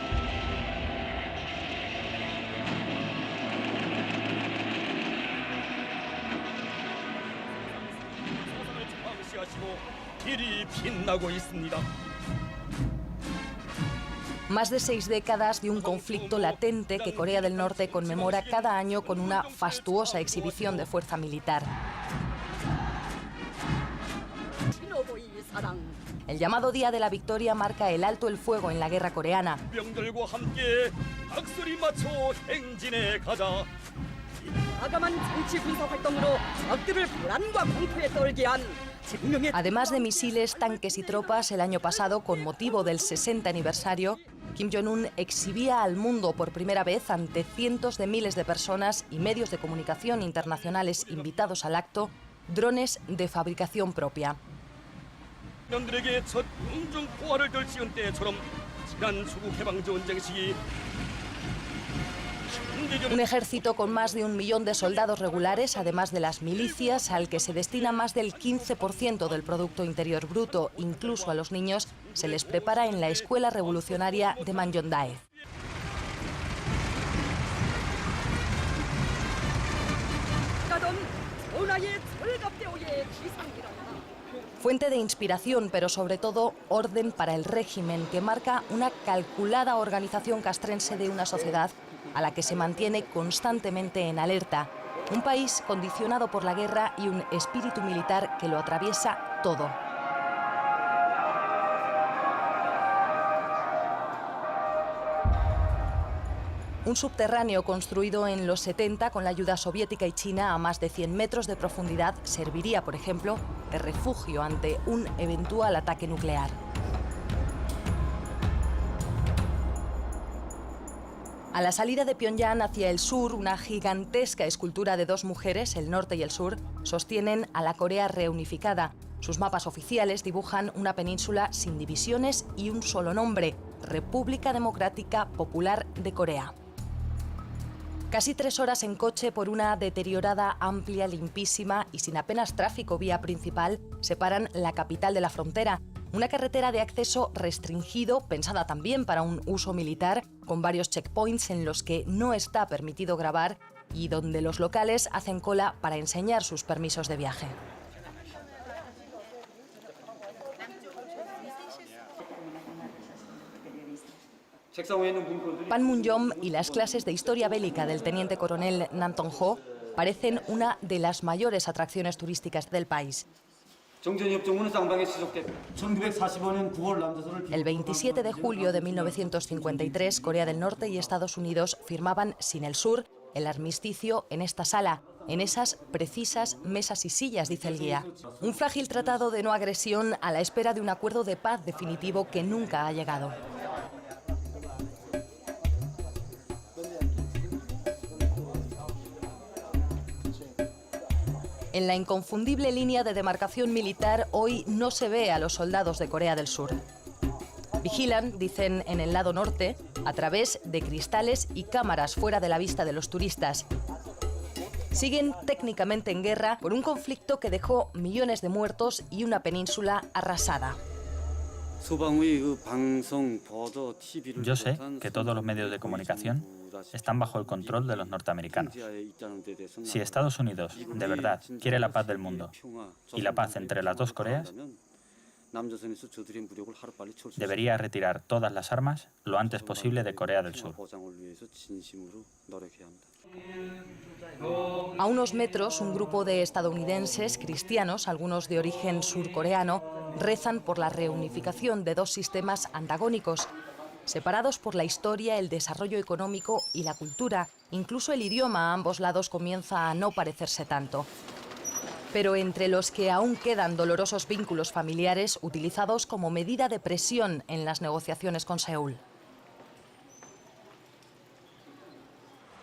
Speaker 1: Más de 6 décadas de un conflicto latente que Corea del Norte conmemora cada año con una fastuosa exhibición de fuerza militar. El llamado Día de la Victoria marca el alto el fuego en la guerra coreana. Además de misiles, tanques y tropas, el año pasado, con motivo del 60 aniversario, Kim Jong-un exhibía al mundo por primera vez ante cientos de miles de personas y medios de comunicación internacionales invitados al acto, drones de fabricación propia. Un ejército con más de 1 millón de soldados regulares, además de las milicias, al que se destina más del 15% del Producto Interior Bruto, incluso a los niños, se les prepara en la Escuela Revolucionaria de Manjongdae. Fuente de inspiración, pero sobre todo orden para el régimen, que marca una calculada organización castrense de una sociedad a la que se mantiene constantemente en alerta. Un país condicionado por la guerra y un espíritu militar que lo atraviesa todo. Un subterráneo construido en los 70 con la ayuda soviética y china a más de 100 metros de profundidad serviría, por ejemplo, de refugio ante un eventual ataque nuclear. A la salida de Pyongyang hacia el sur, una gigantesca escultura de 2 mujeres, el norte y el sur, sostienen a la Corea reunificada. Sus mapas oficiales dibujan una península sin divisiones y un solo nombre: República Democrática Popular de Corea. Casi 3 horas en coche por una deteriorada, amplia, limpísima y sin apenas tráfico vía principal separan la capital de la frontera. Una carretera de acceso restringido, pensada también para un uso militar, con varios checkpoints en los que no está permitido grabar y donde los locales hacen cola para enseñar sus permisos de viaje. Panmunjom y las clases de historia bélica del teniente coronel Nam Tong-ho parecen una de las mayores atracciones turísticas del país. El 27 de julio de 1953, Corea del Norte y Estados Unidos firmaban sin el sur el armisticio en esta sala, en esas precisas mesas y sillas, dice el guía. Un frágil tratado de no agresión a la espera de un acuerdo de paz definitivo que nunca ha llegado. En la inconfundible línea de demarcación militar hoy no se ve a los soldados de Corea del Sur. Vigilan, dicen en el lado norte, a través de cristales y cámaras fuera de la vista de los turistas. Siguen técnicamente en guerra por un conflicto que dejó millones de muertos y una península arrasada.
Speaker 9: Yo sé que todos los medios de comunicación están bajo el control de los norteamericanos. Si Estados Unidos, de verdad, quiere la paz del mundo y la paz entre las 2 Coreas, Debería retirar todas las armas lo antes posible de Corea del Sur.
Speaker 1: A unos metros, un grupo de estadounidenses cristianos, algunos de origen surcoreano, rezan por la reunificación de dos sistemas antagónicos, separados por la historia, el desarrollo económico y la cultura. Incluso el idioma a ambos lados comienza a no parecerse tanto. Pero entre los que aún quedan dolorosos vínculos familiares utilizados como medida de presión en las negociaciones con Seúl.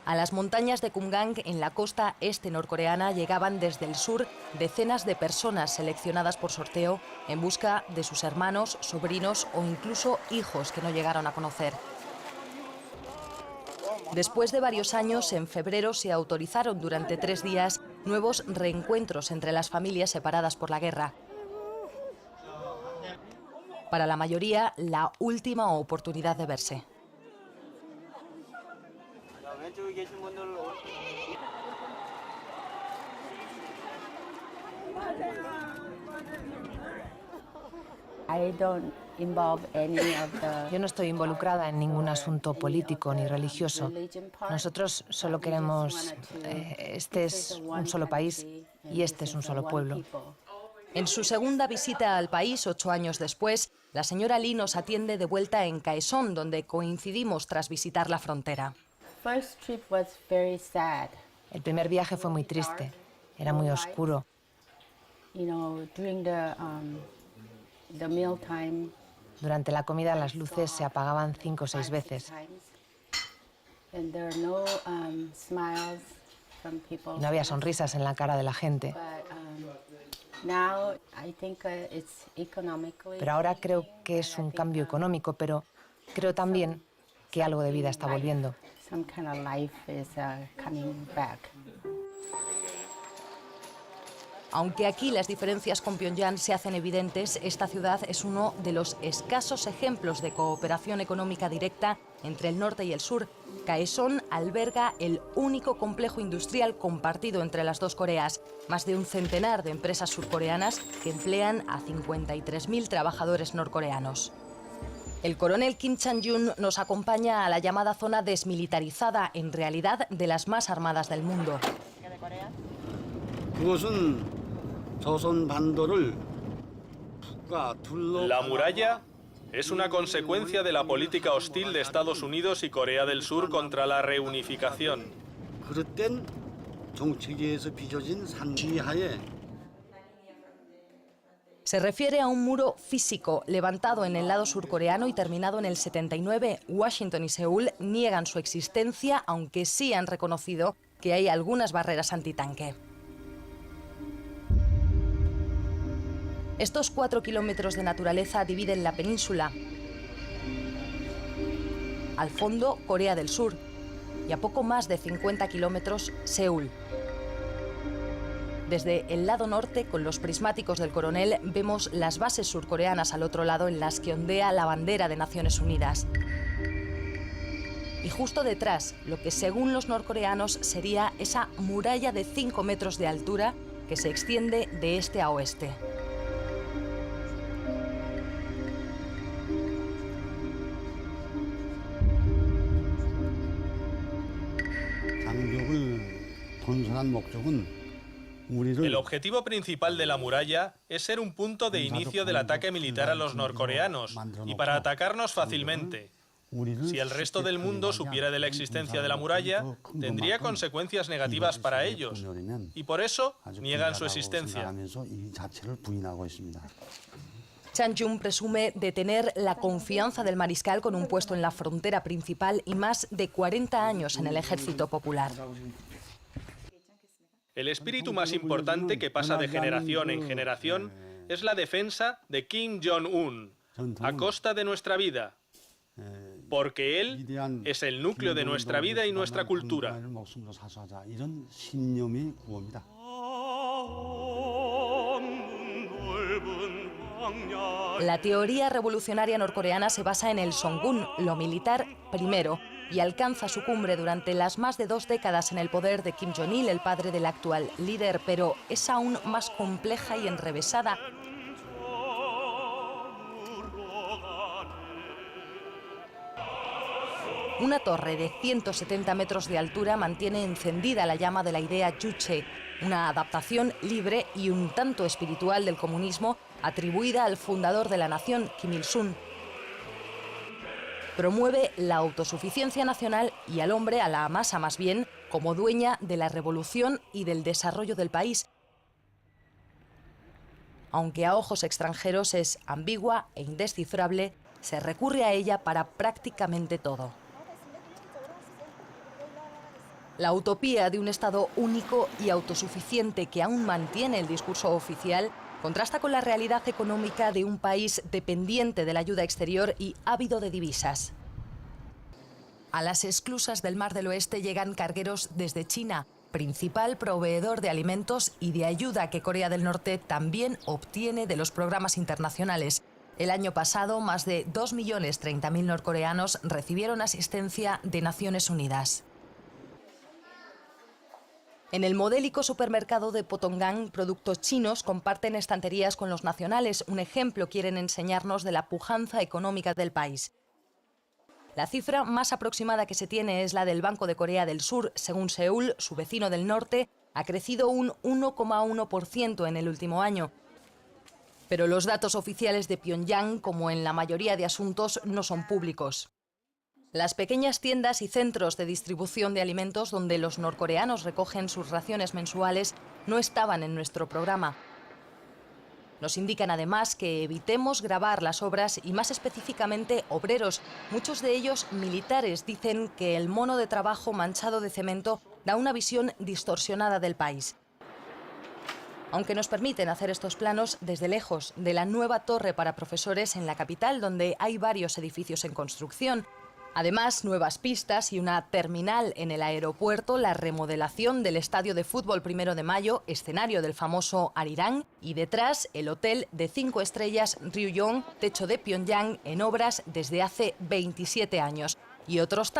Speaker 1: A las montañas de Kumgang, en la costa este norcoreana, llegaban desde el sur decenas de personas seleccionadas por sorteo en busca de sus hermanos, sobrinos o incluso hijos que no llegaron a conocer. Después de varios años, en febrero se autorizaron durante 3 días nuevos reencuentros entre las familias separadas por la guerra. Para la mayoría, la última oportunidad de verse.
Speaker 10: Yo no estoy involucrada en ningún asunto político ni religioso. Nosotros solo queremos... este es un solo país y este es un solo pueblo.
Speaker 1: En su segunda visita al país, 8 años después, la señora Lee nos atiende de vuelta en Kaesong, donde coincidimos tras visitar la frontera.
Speaker 10: El primer viaje fue muy triste. Era muy oscuro. Durante la comida las luces se apagaban 5 o 6 veces. No había sonrisas en la cara de la gente. Pero ahora creo que es un cambio económico, pero creo también que algo de vida está volviendo.
Speaker 1: Aunque aquí las diferencias con Pyongyang se hacen evidentes, esta ciudad es uno de los escasos ejemplos de cooperación económica directa entre el norte y el sur. Kaesong alberga el único complejo industrial compartido entre las dos Coreas, más de un centenar de empresas surcoreanas que emplean a 53.000 trabajadores norcoreanos. El coronel Kim Chang-jun nos acompaña a la llamada zona desmilitarizada, en realidad de las más armadas del mundo.
Speaker 11: La muralla es una consecuencia de la política hostil de Estados Unidos y Corea del Sur contra la reunificación.
Speaker 1: Se refiere a un muro físico levantado en el lado surcoreano y terminado en el 79. Washington y Seúl niegan su existencia, aunque sí han reconocido que hay algunas barreras antitanque. Estos 4 kilómetros de naturaleza dividen la península. Al fondo, Corea del Sur, y a poco más de 50 kilómetros, Seúl. Desde el lado norte, con los prismáticos del coronel, vemos las bases surcoreanas al otro lado en las que ondea la bandera de Naciones Unidas. Y justo detrás, lo que según los norcoreanos sería esa muralla de 5 metros de altura que se extiende de este a oeste.
Speaker 11: El objetivo principal de la muralla es ser un punto de inicio del ataque militar a los norcoreanos y para atacarnos fácilmente. Si el resto del mundo supiera de la existencia de la muralla, tendría consecuencias negativas para ellos, y por eso niegan su existencia.
Speaker 1: Chang-jun presume de tener la confianza del mariscal con un puesto en la frontera principal y más de 40 años en el ejército popular.
Speaker 11: El espíritu más importante que pasa de generación en generación es la defensa de Kim Jong-un, a costa de nuestra vida, porque él es el núcleo de nuestra vida y nuestra cultura.
Speaker 1: La teoría revolucionaria norcoreana se basa en el Songun, lo militar primero, y alcanza su cumbre durante las más de 2 décadas en el poder de Kim Jong-il, el padre del actual líder, pero es aún más compleja y enrevesada. Una torre de 170 metros de altura mantiene encendida la llama de la idea Juche, una adaptación libre y un tanto espiritual del comunismo atribuida al fundador de la nación, Kim Il-sung. Promueve la autosuficiencia nacional y al hombre, a la masa más bien, como dueña de la revolución y del desarrollo del país. Aunque a ojos extranjeros es ambigua e indescifrable, se recurre a ella para prácticamente todo. La utopía de un Estado único y autosuficiente que aún mantiene el discurso oficial contrasta con la realidad económica de un país dependiente de la ayuda exterior y ávido de divisas. A las esclusas del Mar del Oeste llegan cargueros desde China, principal proveedor de alimentos y de ayuda que Corea del Norte también obtiene de los programas internacionales. El año pasado, más de 2.030.000 norcoreanos recibieron asistencia de Naciones Unidas. En el modélico supermercado de Potonggang, productos chinos comparten estanterías con los nacionales. Un ejemplo quieren enseñarnos de la pujanza económica del país. La cifra más aproximada que se tiene es la del Banco de Corea del Sur. Según Seúl, su vecino del norte, ha crecido un 1,1% en el último año. Pero los datos oficiales de Pyongyang, como en la mayoría de asuntos, no son públicos. Las pequeñas tiendas y centros de distribución de alimentos donde los norcoreanos recogen sus raciones mensuales no estaban en nuestro programa. Nos indican además que evitemos grabar las obras y más específicamente obreros. Muchos de ellos militares dicen que el mono de trabajo manchado de cemento da una visión distorsionada del país. Aunque nos permiten hacer estos planos desde lejos de la nueva torre para profesores en la capital, donde hay varios edificios en construcción. Además, nuevas pistas y una terminal en el aeropuerto, la remodelación del estadio de fútbol 1 de Mayo, escenario del famoso Arirang, y detrás el hotel de 5 estrellas Ryugyong, techo de Pyongyang, en obras desde hace 27 años. Y otros